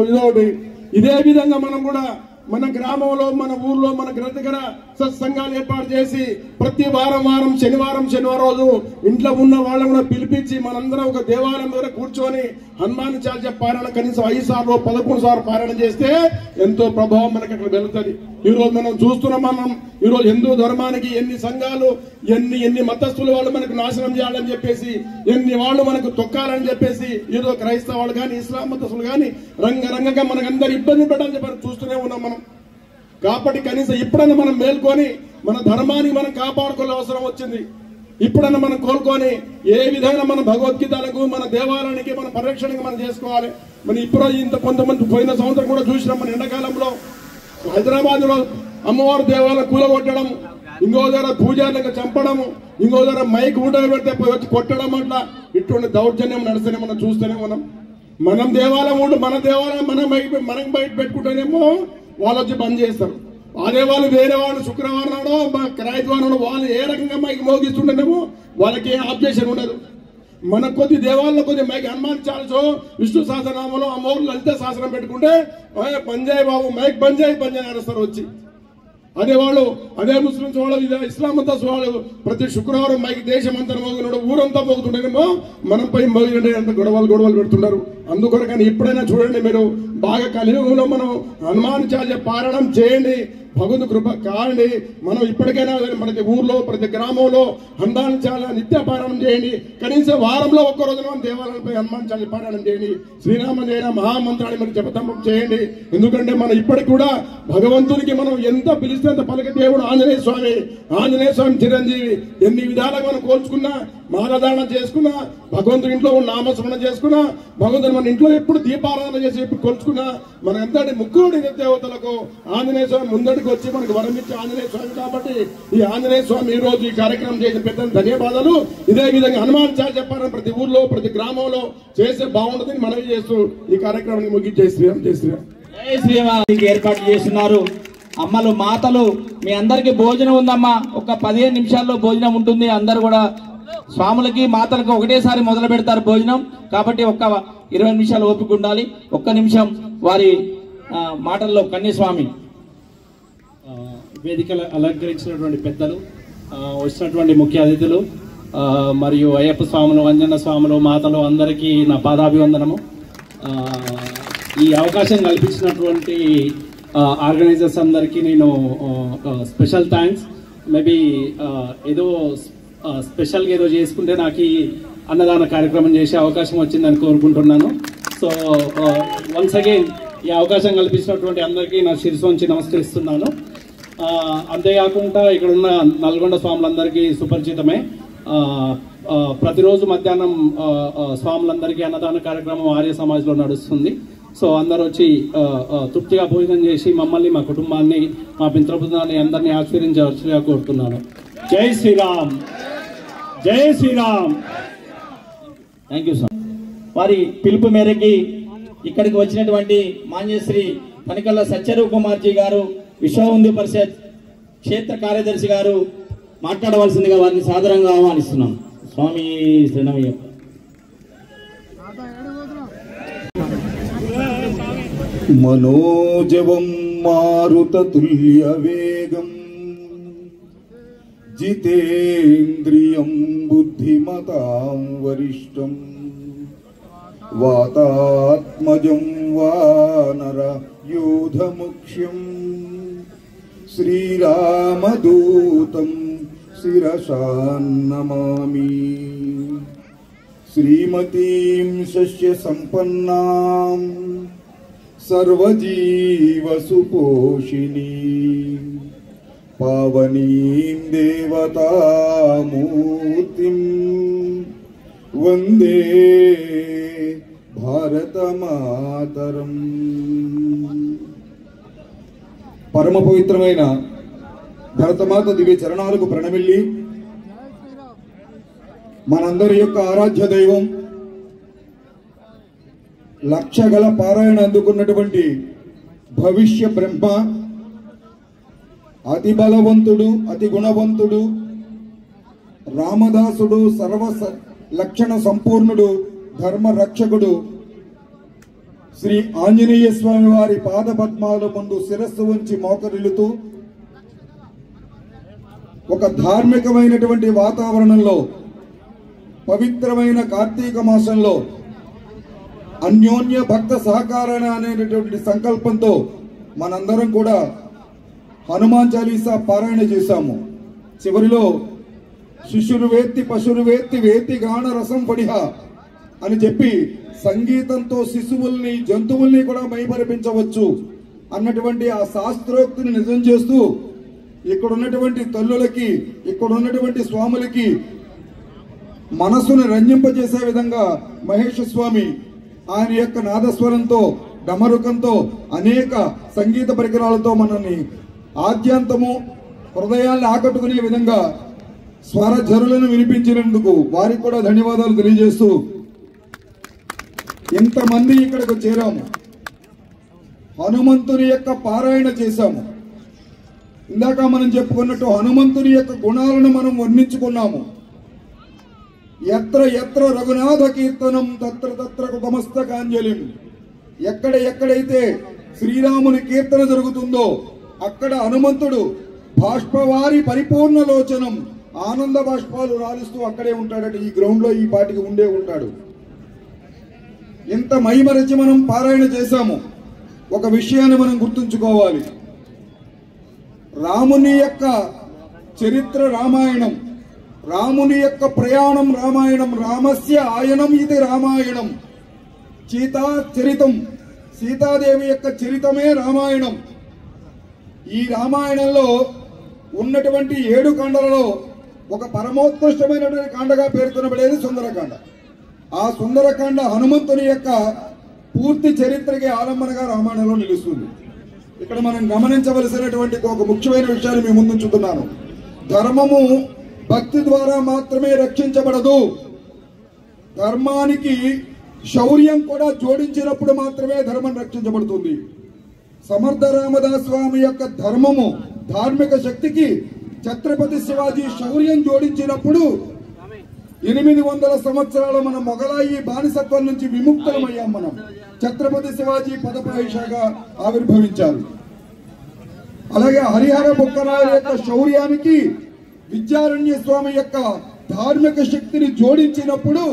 ఇదే విధంగా మనం కూడా మన గ్రామంలో మన ఊర్లో మన దగ్గర సత్సంగాలు ఏర్పాటు చేసి ప్రతి వారం శనివారం రోజు ఇంట్లో ఉన్న వాళ్ళని కూడా పిలిపించి మనందరం ఒక దేవాలయం దగ్గర కూర్చొని హనుమాన్ చాలీసా పారాయణ కనీసం 5 సార్లు 11 సార్లు పారాయణ చేస్తే ఎంతో ప్రభావం మనకి అక్కడ వెళుతుంది. ఈ రోజు మనం చూస్తున్నాం, ఈ రోజు హిందూ ధర్మానికి ఎన్ని సంఘాలు ఎన్ని మతస్థులు వాళ్ళు మనకు నాశనం చేయాలని చెప్పేసి, ఎన్ని వాళ్ళు మనకు తొక్కాలని చెప్పేసి ఈరోజు క్రైస్తవ వాళ్ళు కానీ ఇస్లాం మతస్థులు కానీ రంగరంగంగా మనకు అందరు ఇబ్బంది పెట్టాలని చెప్పి చూస్తూనే ఉన్నాం మనం. కాబట్టి కనీసం ఇప్పుడన్నా మనం మేల్కొని మన ధర్మాన్ని మనం కాపాడుకోవాల్సిన అవసరం వచ్చింది. ఇప్పుడన్నా మనం కోలుకొని ఏ విధంగా మన భగవద్గీతలకు మన దేవాలయానికి మన పరిరక్షణకి మనం చేసుకోవాలి. మనం ఇప్పుడు కొంతమంది పోయిన సంవత్సరం కూడా చూసినాం. మన ఎండాకాలంలో హైదరాబాద్ లో అమ్మవారి దేవాలయం కూలగొట్టడం, ఇంకో దగ్గర పూజారులకు చంపడం, ఇంకో దగ్గర మైక్ ఊట పెడితే పోయి వచ్చి కొట్టడం, అట్లా ఇటువంటి దౌర్జన్యం నడుస్తూనే మనం చూస్తూనే మనం దేవాలయం మనం బయట పెట్టుకుంటేనేమో వాళ్ళు వచ్చి బంద్ చేస్తారు. అదే వాళ్ళు వేరే వాళ్ళు శుక్రవారం నాడో క్రాయద్వారం వాళ్ళు ఏ రకంగా మైకి మోగిస్తుంటేనేమో వాళ్ళకి ఏం ఆబ్జెక్షన్ ఉండదు. మన కొద్ది దేవాలయంలో కొద్ది మైక్ హనుమాన్ చాలీసా విష్ణు సహస్రనామంలో అమ్మవారు లలిత సహస్రం పెట్టుకుంటే పంజాయ్ బాబు మైక్ పంజాయ్ నడుస్తారు వచ్చి. అదే ముస్లింస్ వాళ్ళు ఇస్లాం అంతా వాళ్ళు ప్రతి శుక్రవారం మైకి దేశం అంతా మోగినాడు ఊరంతా మోగుతుంటేనేమో మనం పై మోగినట్టు అంత గొడవలు పెడుతున్నారు. అందుకొరకని ఇప్పుడైనా చూడండి, మీరు బాగా కలియుగంలో మనం హనుమాన్ చాలీసా పారాయణం చేయండి, భగవంతు కృప కాండి. మనం ఇప్పటికైనా ప్రతి ఊర్లో ప్రతి గ్రామంలో హనుమాన్ చాలీసా నిత్య పారాయణం చేయండి. కనీసం వారంలో ఒక్క రోజున దేవాలయంపై హనుమాన్ చాలీసా పారాయణం చేయండి. శ్రీరామ జయ మహామంత్రాన్ని మీరు జపతం చేయండి. ఎందుకంటే మనం ఇప్పటికి కూడా భగవంతునికి మనం ఎంత పిలిస్తే అంత పలికే దేవుడు ఆంజనేయ స్వామి చిరంజీవి. ఎన్ని విధాలుగా మనం కోల్చుకున్నా, మాలధారణ చేసుకున్నా, భగవంతుడి ఇంట్లో నామస్మరణ చేసుకున్నా, భగవంతుని మన ఇంట్లో ఎప్పుడు దీపారాధన చేసి ఎప్పుడు కొలుచుకున్నా, మన ఎంతటి ముక్కుడి దేవతలకు ఆంజనేయ స్వామి ముందడికి వచ్చి మనకు వరం ఇచ్చే ఆంజనేయ స్వామి. కాబట్టి ఈ ఆంజనేయ స్వామి ఈ రోజు ఈ కార్యక్రమం చేసిన పెద్ద ధన్యవాదాలు. ఇదే విధంగా హనుమాన్ చాలీసా చెప్పారని ప్రతి ఊర్లో ప్రతి గ్రామంలో చేస్తే బాగుంటుందని మనవి చేస్తూ ఈ కార్యక్రమాన్ని ముగించి జై శ్రీరామ్ ఏర్పాటు చేస్తున్నారు. అమ్మలు మాతలు మీ అందరికి భోజనం ఉందమ్మా, ఒక 15 నిమిషాల్లో భోజనం ఉంటుంది. అందరు కూడా స్వాములకి మాతలకు ఒకటేసారి మొదలు పెడతారు భోజనం. కాబట్టి ఒక 20 నిమిషాలు ఓపిక ఉండాలి. ఒక్క నిమిషం వారి మాటల్లో కన్యస్వామి. వేదికలు అలంకరించినటువంటి పెద్దలు, వచ్చినటువంటి ముఖ్య అతిథులు మరియు అయ్యప్ప స్వాములు, అంజన్న స్వాములు, మాతలు అందరికీ నా పాదాభివందనము. ఈ అవకాశం కల్పించినటువంటి ఆర్గనైజర్స్ అందరికీ నేను స్పెషల్ థ్యాంక్స్. మేబీ ఏదో స్పెషల్గా ఏదో చేసుకుంటే నాకు ఈ అన్నదాన కార్యక్రమం చేసే అవకాశం వచ్చిందని కోరుకుంటున్నాను. సో వన్స్ అగైన్ ఈ అవకాశం కల్పించినటువంటి అందరికీ నా శిరస్సు వంచి నమస్కరిస్తున్నాను. అంతేకాకుండా ఇక్కడ ఉన్న నల్గొండ స్వాములందరికీ సుపరిచితమే. ప్రతిరోజు మధ్యాహ్నం స్వాములందరికీ అన్నదాన కార్యక్రమం ఆర్య సమాజ్లో నడుస్తుంది. సో అందరూ వచ్చి తృప్తిగా భోజనం చేసి మమ్మల్ని, మా కుటుంబాన్ని, మా మిత్రబృందాన్ని అందరినీ ఆశీర్వదించవలసిగా కోరుతున్నాను. జై శ్రీరామ్, జై శ్రీరామ్. Thank you sir. వారి పిలుపు మేరకి ఇక్కడికి వచ్చినటువంటి మాన్యశ్రీ కనికల్ల సత్యరూప్ కుమార్జీ గారు, విశ్వ హిందూ పరిషత్ క్షేత్ర కార్యదర్శి గారు మాట్లాడవలసిందిగా వారిని సాదరంగా ఆహ్వానిస్తున్నాం. స్వామి శరణమయ్య. మనోజవం మారుతతుల్య వేగం జితేంద్రియం బుద్ధిమతాం వరిష్టం వాతాత్మజం వానర యోధముఖ్యం శ్రీరామదూతం శిరసా నమామి. శ్రీమతీం శస్య సంపన్నాం సర్వజీవసుపోషిణీ పావనీం దేవతామూర్తిం వందే భారతమాతరం. పరమ పవిత్రమైన భరతమాత దివ్య చరణాలకు ప్రణమిల్లి మనందరి యొక్క ఆరాధ్య దైవం, లక్షగల పారాయణ అందుకున్నటువంటి భవిష్య బ్రహ్మ, అతి బలవంతుడు, అతి గుణవంతుడు, రామదాసుడు, సర్వ లక్షణ సంపూర్ణుడు, ధర్మ రక్షకుడు శ్రీ ఆంజనేయ స్వామి వారి పాద పద్మాల ముందు శిరస్సు ఉంచి మోకరిల్లుతూ ఒక ధార్మికమైనటువంటి వాతావరణంలో పవిత్రమైన కార్తీక మాసంలో అన్యోన్య భక్త సహకారణ అనేటటువంటి సంకల్పంతో మనందరం కూడా హనుమాన్ చాలీసా పారాయణ చేశాము. చివరిలో శిశురు వేత్తి పశురు వేత్తి వేతి గాన రసం పడిహ అని చెప్పి సంగీతంతో శిశువుల్ని, జంతువుల్ని కూడా మైమరిపించవచ్చు అన్నటువంటి ఆ శాస్త్రోక్తిని నిజం చేస్తూ ఇక్కడ ఉన్నటువంటి తల్లులకి, ఇక్కడ ఉన్నటువంటి స్వాములకి మనసును రంజింపజేసే విధంగా మహేష స్వామి ఆయన యొక్క నాదస్వరంతో, డమరుకంతో, అనేక సంగీత పరికరాలతో మనల్ని ఆద్యంతము హృదయాన్ని ఆకట్టుకునే విధంగా స్వరఝరులను వినిపించినందుకు వారికి కూడా ధన్యవాదాలు తెలియజేస్తూ, ఎంతమంది ఇక్కడికి చేరాము, హనుమంతుని యొక్క పారాయణ చేశాము. ఇందాక మనం చెప్పుకున్నట్టు హనుమంతుని యొక్క గుణాలను మనం వర్ణించుకున్నాము. ఎత్ర ఎత్ర రఘునాథ కీర్తనం తత్ర తత్ర కృతమస్తకాంజలిం. ఎక్కడైతే శ్రీరాముని కీర్తన జరుగుతుందో అక్కడ హనుమంతుడు బాష్పవారి పరిపూర్ణ లోచనం, ఆనంద బాష్పాలు రాలుస్తూ అక్కడే ఉంటాడట. ఈ గ్రౌండ్ లో ఈ పాటికి ఉండే ఉంటాడు. ఎంత మైమరచి మనం పారాయణ చేశాము. ఒక విషయాన్ని మనం గుర్తుంచుకోవాలి. రాముని యొక్క చరిత్ర రామాయణం, రాముని యొక్క ప్రయాణం రామాయణం, రామస్య ఆయనం ఇది రామాయణం. సీతా చరితం, సీతాదేవి యొక్క చరితమే రామాయణం. ఈ రామాయణంలో ఉన్నటువంటి 7 కాండలలో ఒక పరమోత్కృష్టమైనటువంటి కాండగా పేర్కొనబడేది సుందరకాండ. ఆ సుందరకాండ హనుమంతుని యొక్క పూర్తి చరిత్రకి ఆలంబనగా రామాయణంలో నిలుస్తుంది. ఇక్కడ మనం గమనించవలసినటువంటి ఒక ముఖ్యమైన విషయాన్ని మీ ముందు ఉంచుతున్నాను. ధర్మము భక్తి ద్వారా మాత్రమే రక్షించబడదు. ధర్మానికి శౌర్యం కూడా జోడించినప్పుడు మాత్రమే ధర్మం రక్షించబడుతుంది. సమర్థ రామదాస్ స్వామి యొక్క ధర్మము, ధార్మిక శక్తికి ఛత్రపతి శివాజీ శౌర్యం జోడించినప్పుడు 800 సంవత్సరాలు మన మొగలాయి బానిసత్వం నుంచి విముక్తమయ్యాం. మనం ఛత్రపతి శివాజీ పదప్రవేశగా ఆవిర్భవించారు. అలాగే హరిహర బుక్కరాయ యొక్క శౌర్యానికి విద్యారణ్య స్వామి యొక్క ధార్మిక శక్తిని జోడించినప్పుడు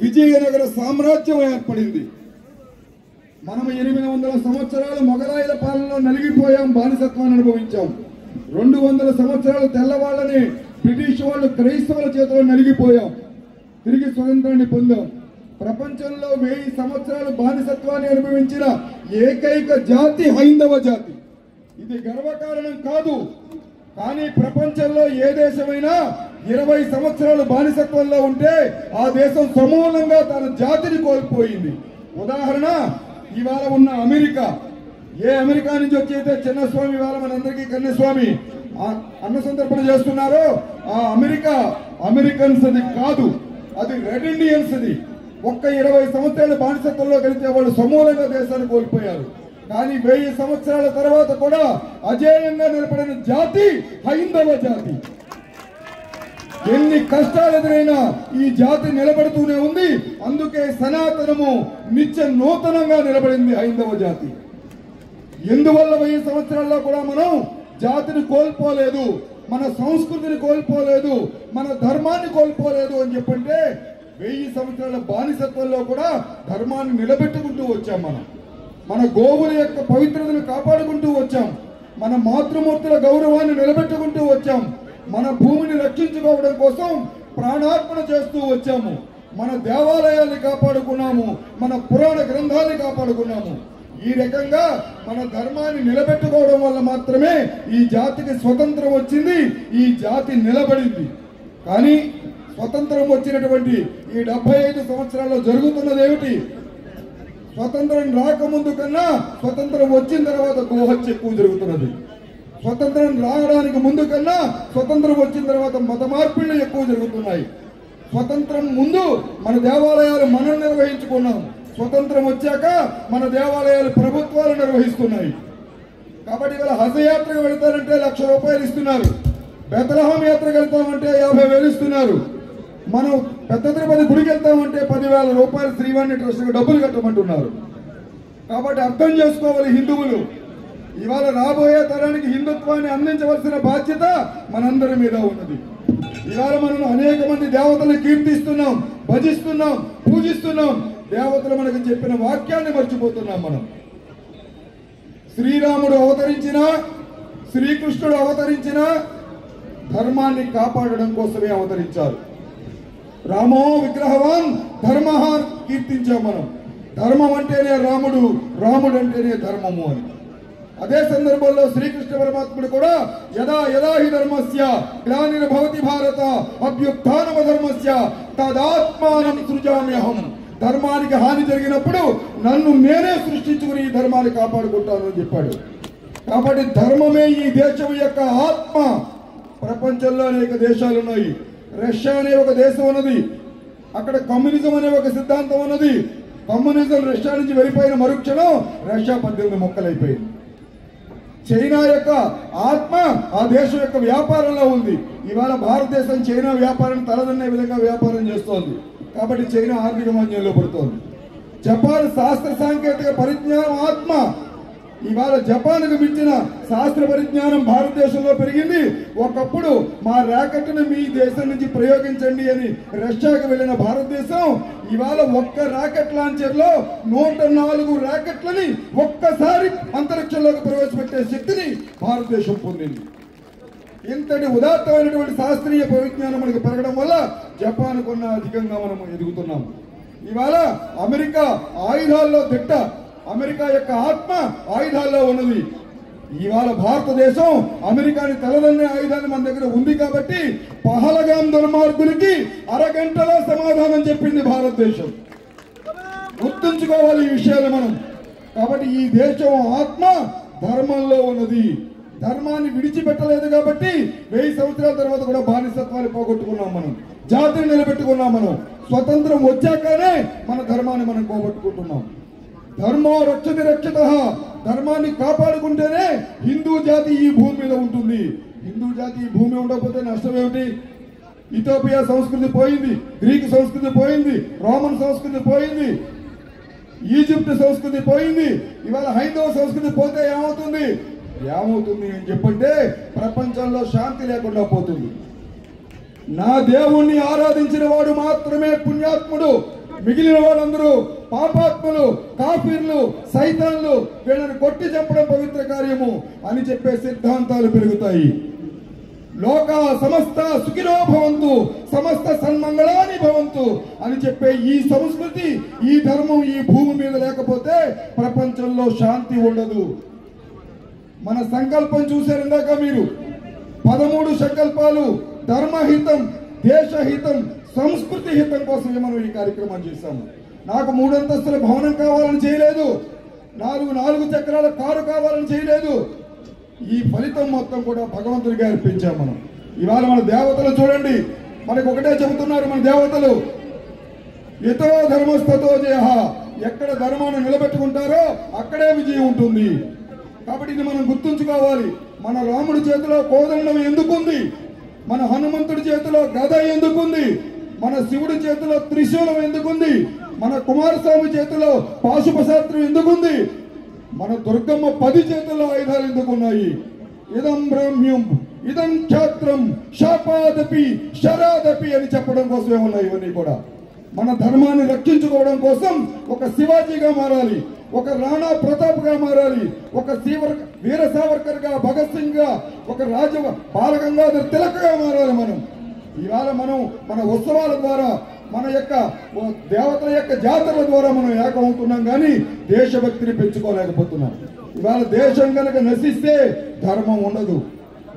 విజయనగర సామ్రాజ్యం ఏర్పడింది. మనం 800 సంవత్సరాలు మొగలాయిల పాలనలో నలిగిపోయాం, బానిసత్వాన్ని అనుభవించాం. 200 సంవత్సరాలు తెల్లవాళ్ళని బ్రిటిష్ వాళ్ళు క్రైస్తవుల చేతిలో నలిగిపోయాం. తిరిగి స్వతంత్రాన్ని పొందాం. ప్రపంచంలో 1000 సంవత్సరాలు బానిసత్వాన్ని అనుభవించిన ఏకైక జాతి హైందవ జాతి. ఇది గర్వకారణం కాదు. కానీ ప్రపంచంలో ఏ దేశమైనా 20 సంవత్సరాలు బానిసత్వంలో ఉంటే ఆ దేశం సమూలంగా తన జాతిని కోల్పోయింది. ఉదాహరణ ఇవాళ ఉన్న అమెరికా. ఏ అమెరికా నుంచి వచ్చి అయితే చిన్నస్వామి ఇవాళ మనందరికీ కన్యస్వామి అన్న సంతర్పణ చేస్తున్నారో ఆ అమెరికా అమెరికన్స్ అది కాదు, అది రెడ్ ఇండియన్స్. అది ఒక్క 20 సంవత్సరాల బానిసత్వంలో కలిస్తే వాళ్ళు సమూలంగా దేశాన్ని కోల్పోయారు. కానీ 1000 సంవత్సరాల తర్వాత కూడా అజేయంగా నిలబడిన జాతి హైందవ జాతి. ఎన్ని కష్టాలు ఎదురైనా ఈ జాతి నిలబడుతూనే ఉంది. అందుకే సనాతనము నిత్య నూతనంగా నిలబడింది హైందవ జాతి. ఎందువల్ల 1000 సంవత్సరాల్లో కూడా మనం జాతిని కోల్పోలేదు, మన సంస్కృతిని కోల్పోలేదు, మన ధర్మాన్ని కోల్పోలేదు అని చెప్పంటే 1000 సంవత్సరాల బానిసత్వంలో కూడా ధర్మాన్ని నిలబెట్టుకుంటూ వచ్చాం. మన గోవుల యొక్క పవిత్రతను కాపాడుకుంటూ వచ్చాం. మన మాతృమూర్తుల గౌరవాన్ని నిలబెట్టుకుంటూ వచ్చాం. మన భూమిని రక్షించుకోవడం కోసం ప్రాణార్పణ చేస్తూ వచ్చాము. మన దేవాలయాన్ని కాపాడుకున్నాము, మన పురాణ గ్రంథాన్ని కాపాడుకున్నాము. ఈ రకంగా మన ధర్మాన్ని నిలబెట్టుకోవడం వల్ల మాత్రమే ఈ జాతికి స్వతంత్రం వచ్చింది, ఈ జాతి నిలబడింది. కానీ స్వతంత్రం వచ్చినటువంటి ఈ 75 సంవత్సరాల్లో జరుగుతున్నది ఏమిటి? స్వతంత్రం రాకముందు కన్నా స్వతంత్రం వచ్చిన తర్వాత గోహత్య ఎక్కువ జరుగుతున్నది. స్వతంత్రం రావడానికి ముందు కన్నా స్వతంత్రం వచ్చిన తర్వాత మత మార్పిళ్లు ఎక్కువ జరుగుతున్నాయి. స్వతంత్రం ముందు మన దేవాలయాలు మనం నిర్వహించుకున్నాం. స్వతంత్రం వచ్చాక మన దేవాలయాలు ప్రభుత్వాలు నిర్వహిస్తున్నాయి. కాబట్టి ఇవాళ హజ్ యాత్రకు వెళ్తారంటే ₹1,00,000 ఇస్తున్నారు. బెతలహం యాత్రకు వెళ్తామంటే 50,000 ఇస్తున్నారు. మనం పెద్ద తిరుపతి గుడికి వెళ్తామంటే ₹10,000 శ్రీవాణి ట్రస్ట్ డబ్బులు కట్టమంటున్నారు. కాబట్టి అర్థం చేసుకోవాలి హిందువులు, ఇవాళ రాబోయే తరానికి హిందుత్వాన్ని అందించవలసిన బాధ్యత మనందరి మీద ఉన్నది. ఇవాళ మనం అనేక మంది దేవతలను కీర్తిస్తున్నాం, భజిస్తున్నాం, పూజిస్తున్నాం. దేవతలు మనకు చెప్పిన వాక్యాన్ని మర్చిపోతున్నాం. మనం శ్రీరాముడు అవతరించిన, శ్రీకృష్ణుడు అవతరించిన ధర్మాన్ని కాపాడడం కోసమే అవతరించారు. రామో విగ్రహవాన్ ధర్మ కీర్తించాం మనం. ధర్మం అంటేనే రాముడు, రాముడు అంటేనే ధర్మము అని. అదే సందర్భంలో శ్రీకృష్ణ పరమాత్ముడు కూడా యదా యదా హి ధర్మస్య గ్లానిర్భవతి భారత అభ్యుత్థానమ ధర్మస్య తదాత్మానం సృజామ్యహం. ధర్మానికి హాని జరిగినప్పుడు నన్ను నేనే సృష్టించుకుని ఈ ధర్మాన్ని కాపాడుకుంటాను అని చెప్పాడు. కాబట్టి ధర్మమే ఈ దేశం యొక్క ఆత్మ. ప్రపంచంలో అనేక దేశాలు ఉన్నాయి. రష్యా అనే ఒక దేశం ఉన్నది. అక్కడ కమ్యూనిజం అనే ఒక సిద్ధాంతం ఉన్నది. కమ్యూనిజం రష్యా నుంచి వెళ్ళిపోయిన మరుక్షణం రష్యా 18 ముక్కలైపోయింది. చైనా యొక్క ఆత్మ ఆ దేశం యొక్క వ్యాపారంలో ఉంది. ఇవాళ భారతదేశం చైనా వ్యాపారాన్ని తలదన్నే విధంగా వ్యాపారం చేస్తోంది. కాబట్టి చైనా ఆర్థిక మాంద్యంలో పడుతోంది. జపాన్ శాస్త్ర సాంకేతిక పరిజ్ఞానం ఆత్మ. ఇవాళ జపాన్కు మించిన శాస్త్ర పరిజ్ఞానం భారతదేశంలో పెరిగింది. ఒకప్పుడు మా ర్యాకెట్ను మీ దేశం నుంచి ప్రయోగించండి అని రష్యాకు వెళ్లిన భారతదేశం ఇవాళ ఒక్క రాకెట్ లాంచర్ లో 104 రాకెట్లని ఒక్కసారి అంతరిక్షంలోకి ప్రవేశపెట్టే శక్తిని భారతదేశం పొందింది. ఇంతటి ఉదాత్తమైనటువంటి శాస్త్రీయ పరిజ్ఞానం మనకు పెరగడం వల్ల జపాన్ కొన్న అధికంగా మనం ఎదుగుతున్నాం. ఇవాళ అమెరికా ఆయుధాల్లో దిట్ట. అమెరికా యొక్క ఆత్మ ఆయుధాల్లో ఉన్నది. ఇవాళ భారతదేశం అమెరికాని తలదన్నే ఆయుధాన్ని మన దగ్గర ఉంది. కాబట్టి పహలగాం దుర్మార్గులకి అరగంటలో సమాధానం చెప్పింది భారతదేశం. గుర్తుంచుకోవాలి ఈ విషయాలు మనం. కాబట్టి ఈ దేశం ఆత్మ ధర్మంలో ఉన్నది. ధర్మాన్ని విడిచిపెట్టలేదు కాబట్టి 1000 సంవత్సరాల తర్వాత కూడా బానిసత్వాన్ని పోగొట్టుకున్నాం. మనం జాతిని నిలబెట్టుకున్నాం. మనం స్వతంత్రం వచ్చాకనే మన ధర్మాన్ని మనం పోగొట్టుకుంటున్నాం. ధర్మో రక్షతి రక్షత. ధర్మాన్ని కాపాడుకుంటేనే హిందూ జాతి ఈ భూమి మీద ఉంటుంది. హిందూ జాతి ఈ భూమి ఉండకపోతే నష్టం ఏమిటి? ఇథియోపియా సంస్కృతి పోయింది, గ్రీక్ సంస్కృతి పోయింది, రోమన్ సంస్కృతి పోయింది, ఈజిప్ట్ సంస్కృతి పోయింది. ఇవాళ హైందవ సంస్కృతి పోతే ఏమవుతుంది అని చెప్పంటే ప్రపంచంలో శాంతి లేకుండా పోతుంది. నా దేవుణ్ణి ఆరాధించిన వాడు మాత్రమే పుణ్యాత్ముడు. మిగిలిన వాళ్ళందరూ పాపాత్ములు, కాఫీర్లు, సైతాన్లు వీళ్ళని కొట్టి చంపడం పవిత్ర కార్యము అని చెప్పే సిద్ధాంతాలు పెరుగుతాయి. లోక సమస్త సుఖినో భవంతు, సమస్త సన్మంగళాని భవంతు అని చెప్పే ఈ సంస్కృతి, ఈ ధర్మం ఈ భూమి మీద లేకపోతే ప్రపంచంలో శాంతి ఉండదు. మన సంకల్పం చూశారు ఇందాక మీరు, 13 సంకల్పాలు ధర్మహితం, దేశహితం, సంస్కృతి హితం కోసమే మనం ఈ కార్యక్రమాన్ని చేశాము. నాకు 3 అంతస్తుల భవనం కావాలని చేయలేదు, 4 చక్రాల కారు కావాలని చేయలేదు. ఈ ఫలితం మొత్తం కూడా భగవంతుడిగా అర్పించాం మనం. ఇవాళ మన దేవతలు చూడండి, మనకు ఒకటే చెబుతున్నారు మన దేవతలు, యతో ధర్మస్థతో జయః, ఎక్కడ ధర్మాన్ని నిలబెట్టుకుంటారో అక్కడే విజయం ఉంటుంది. కాబట్టి ఇది మనం గుర్తుంచుకోవాలి. మన రాముడి చేతిలో కోదండం ఎందుకుంది, మన హనుమంతుడి చేతిలో గద ఎందుకుంది, మన శివుడి చేతిలో త్రిశూలం ఎందుకుంది, మన కుమారస్వామి చేతిలో పాశుపశాస్త్రం ఎందుకుంది, మన దుర్గమ్మ 10 చేతుల్లో ఆయుధాలు ఎందుకున్నాయి. ఇదం బ్రహ్మ్యం ఇదం క్షాత్రం శాపాదపి శరాదపి అని చెప్పడం కోసమే ఉన్నాయి ఇవన్నీ కూడా. మన ధర్మాన్ని రక్షించుకోవడం కోసం ఒక శివాజీగా మారాలి, ఒక రాణా ప్రతాప్గా మారాలి, ఒక వీర సావర్కర్ గా, భగత్ సింగ్ గా, ఒక బాలగంగాధర్ తిలక్గా మారాలి. మనం ఇవాళ మన ఉత్సవాల ద్వారా, మన యొక్క దేవతల యొక్క జాతరల ద్వారా మనం ఏకమవుతున్నాం, కానీ దేశభక్తిని పెంచుకోలేకపోతున్నాం. ఇవాళ దేశం కనుక నశిస్తే ధర్మం ఉండదు.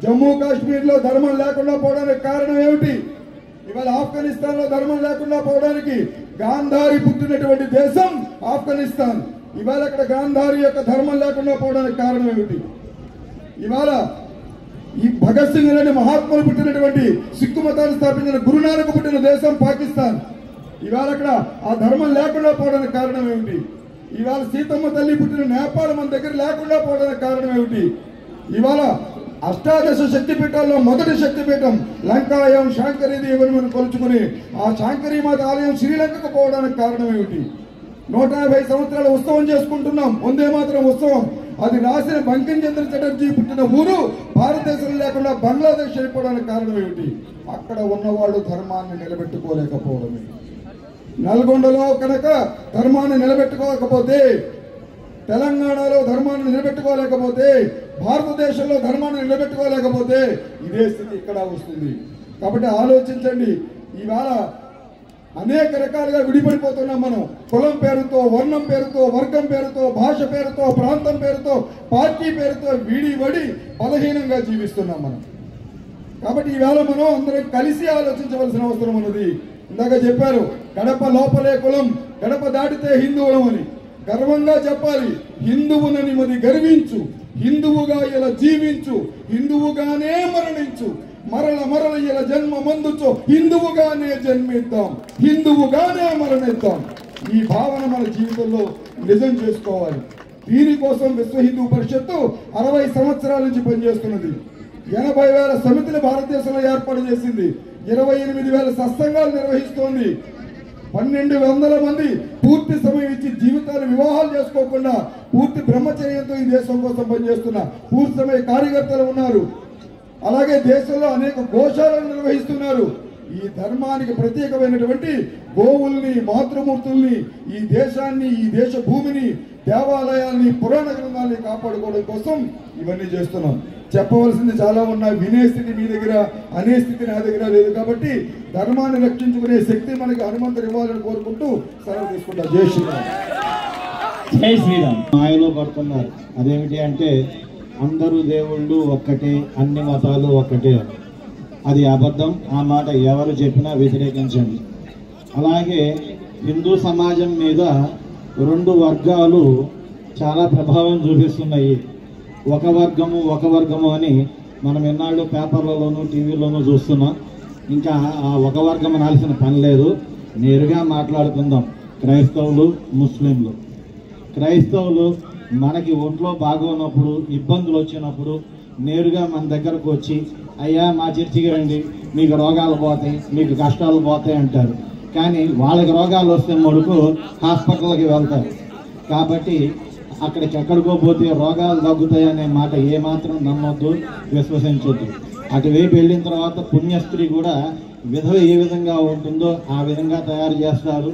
జమ్మూ కాశ్మీర్ లో ధర్మం లేకుండా పోవడానికి కారణం ఏమిటి? ఇవాళ ఆఫ్ఘనిస్తాన్ లో ధర్మం లేకుండా పోవడానికి గాంధారి పుట్టినటువంటి దేశం ఆఫ్ఘనిస్తాన్. ఇవాళ అక్కడ గాంధారి యొక్క ధర్మం లేకుండా పోవడానికి కారణం ఏమిటి? ఇవాళ ఈ భగత్ సింగ్ అనే మహాత్ములు పుట్టినటువంటి సిక్కు మతాన్ని స్థాపించిన గురునానక్ పుట్టిన దేశం పాకిస్తాన్. ఇవాళ అక్కడ ఆ ధర్మం లేకుండా పోవడానికి కారణం ఏమిటి? ఇవాళ సీతమ్మ తల్లి పుట్టిన నేపాల్ మన దగ్గర లేకుండా పోవడానికి కారణం ఏమిటి? ఇవాళ అష్టాదశ శక్తిపీఠాల్లో మొదటి శక్తిపీఠం లంకాయం శాంకరీదేవిని మనం కొలుచుకుని ఆ శాంకరీమాత ఆలయం శ్రీలంకకు పోవడానికి కారణం ఏమిటి? 150 సంవత్సరాల ఉత్సవం చేసుకుంటున్నాం, వందే మాతరం ఉత్సవం. అది రాసిన బంకిం చంద్ర చటర్జీ పుట్టిన ఊరు భారతదేశంలో లేకుండా బంగ్లాదేశ్ అయిపోవడానికి కారణం ఏమిటి? అక్కడ ఉన్నవాళ్ళు ధర్మాన్ని నిలబెట్టుకోలేకపోవడమే. నల్గొండలో కనుక ధర్మాన్ని నిలబెట్టుకోకపోతే, తెలంగాణలో ధర్మాన్ని నిలబెట్టుకోలేకపోతే, భారతదేశంలో ధర్మాన్ని నిలబెట్టుకోలేకపోతే ఇదే స్థితి ఇక్కడ వస్తుంది. కాబట్టి ఆలోచించండి. ఇవాళ అనేక రకాలుగా విడిపడిపోతున్నాం మనం. కులం పేరుతో, వర్ణం పేరుతో, వర్గం పేరుతో, భాష పేరుతో, ప్రాంతం పేరుతో, పార్టీ పేరుతో విడివడి బలహీనంగా జీవిస్తున్నాం మనం. కాబట్టి ఈవేళ మనం అందరం కలిసి ఆలోచించవలసిన అవసరం ఉన్నది. ఇందాక చెప్పారు, గడప లోపలే కులం, గడప దాటితే హిందువులం అని. గర్వంగా చెప్పాలి, హిందువునని మరి గర్వించు, హిందువుగా ఇలా జీవించు, హిందువుగానే మరణించు, మరల ఇలా జన్మ మందుచో హిందువుగానే జన్మిద్దాం, హిందువుగానే మరణిద్దాం. ఈ భావన మన జీవితంలో నిజం చేసుకోవాలి. దీనికోసం విశ్వ హిందూ పరిషత్తు 60 సంవత్సరాల నుంచి పనిచేస్తున్నది. 80,000 సమితులు భారతదేశంలో ఏర్పాటు చేసింది. 28,000 సత్సంగాలు నిర్వహిస్తోంది. 1,200 మంది పూర్తి సమయం ఇచ్చి జీవితాలు వివాహాలు చేసుకోకుండా పూర్తి బ్రహ్మచర్యంతో ఈ దేశం కోసం పనిచేస్తున్న పూర్తి సమయ కార్యకర్తలు ఉన్నారు. అలాగే దేశంలో అనేక గోశాలను నిర్వహిస్తున్నారు. ఈ ధర్మానికి ప్రత్యేకమైనటువంటి గోవుల్ని, మాతృమూర్తుల్ని, ఈ దేశాన్ని, ఈ దేశ భూమిని, దేవాలయాల్ని, పురాణ గ్రంథాలని కాపాడుకోవడం కోసం ఇవన్నీ చేస్తున్నాం. చెప్పవలసింది చాలా ఉన్నాయి. వినే స్థితి మీ దగ్గర, అనే స్థితి నా దగ్గర లేదు. కాబట్టి ధర్మాన్ని రక్షించుకునే శక్తి మనకి హనుమంతుడు ఇవ్వాలని కోరుకుంటూ సెలవు తీసుకుంటా. జై శ్రీరామ్. జై శ్రీరామ్. మాయలో పడుతున్నారు. అదేమిటి అంటే అందరూ దేవుళ్ళు ఒక్కటే, అన్ని మతాలు ఒక్కటే. అది అబద్ధం. ఆ మాట ఎవరు చెప్పినా వ్యతిరేకించండి. అలాగే హిందూ సమాజం మీద 2 వర్గాలు చాలా ప్రభావం చూపిస్తున్నాయి. ఒక వర్గము అని మనం ఎన్నాళ్ళు పేపర్లలోనూ టీవీలోనూ చూస్తున్నాం. ఇంకా ఆ ఒక వర్గం అనాల్సిన పని లేదు. నేరుగా మాట్లాడుకుందాం. క్రైస్తవులు, ముస్లింలు. క్రైస్తవులు మనకి ఒంట్లో బాగోనప్పుడు, ఇబ్బందులు వచ్చినప్పుడు నేరుగా మన దగ్గరకు వచ్చి, అయ్యా మా చర్చికి రండి, మీకు రోగాలు పోతాయి, మీకు కష్టాలు పోతాయి అంటారు. కానీ వాళ్ళకి రోగాలు వస్తే మడుకు హాస్పిటల్కి వెళ్తారు. కాబట్టి అక్కడికి ఎక్కడికో పోతే రోగాలు తగ్గుతాయనే మాట ఏమాత్రం నమ్మొద్దు, విశ్వసించొద్దు. అటువైపు వెళ్ళిన తర్వాత పుణ్యస్త్రీ కూడా విధవ ఏ విధంగా ఉంటుందో ఆ విధంగా తయారు చేస్తారు.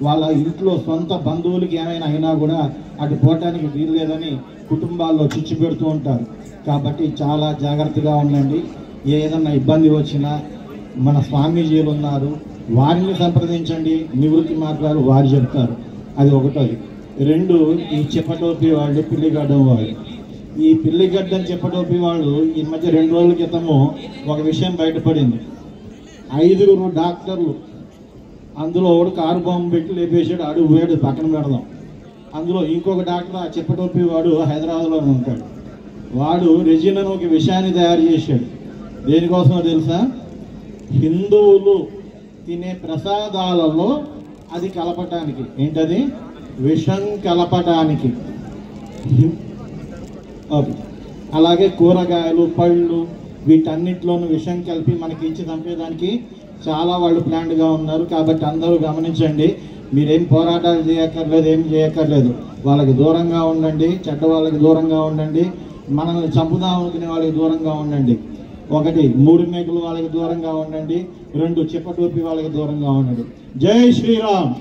వాళ్ళ ఇంట్లో సొంత బంధువులకి ఏమైనా అయినా కూడా అటు పోవటానికి వీలు లేదని కుటుంబాల్లో చిచ్చు పెడుతూ ఉంటారు. కాబట్టి చాలా జాగ్రత్తగా ఉండండి. ఏదన్నా ఇబ్బంది వచ్చినా మన స్వామీజీలు ఉన్నారు, వారిని సంప్రదించండి. నివృత్తి మార్గాలు వారు చెప్తారు. అది ఒకటోది. 2, ఈ చెప్పటోపి వాళ్ళు, పిల్లిగడ్డం వాళ్ళు. ఈ పిల్లిగడ్డం చెప్పటోపి వాళ్ళు ఈ మధ్య 2 రోజుల క్రితము ఒక విషయం బయటపడింది. 5 డాక్టర్లు, అందులో ఒకడు కారు బాంబు పెట్టి లేపేసాడు, అడుగు వేడు పక్కన పెడదాం. అందులో ఇంకొక డాక్టర్, ఆ చెప్పటోపి వాడు హైదరాబాద్లోనే ఉంటాడు. వాడు రెజిన్ అని ఒక విషయాన్ని తయారు చేశాడు. దేనికోసమో తెలుసా? హిందువులు తినే ప్రసాదాలలో అది కలపటానికి. ఏంటది? విషం కలపటానికి. ఓకే. అలాగే కూరగాయలు, పళ్ళు, వీటన్నిటిలోనూ విషం కలిపి మనకి ఇచ్చి చంపేదానికి చాలా వాళ్ళు ప్లాన్డ్గా ఉన్నారు. కాబట్టి అందరూ గమనించండి. మీరేం పోరాటాలు చేయక్కర్లేదు, ఏం చేయక్కర్లేదు. వాళ్ళకి దూరంగా ఉండండి, చెడ్డ వాళ్ళకి దూరంగా ఉండండి, మనల్ని చంపుదాం అనుకునే వాళ్ళకి దూరంగా ఉండండి. 1 3 మేకులు వాళ్ళకి దూరంగా ఉండండి. 2 చెప్పటోపి వాళ్ళకి దూరంగా ఉండండి. జై శ్రీరామ్.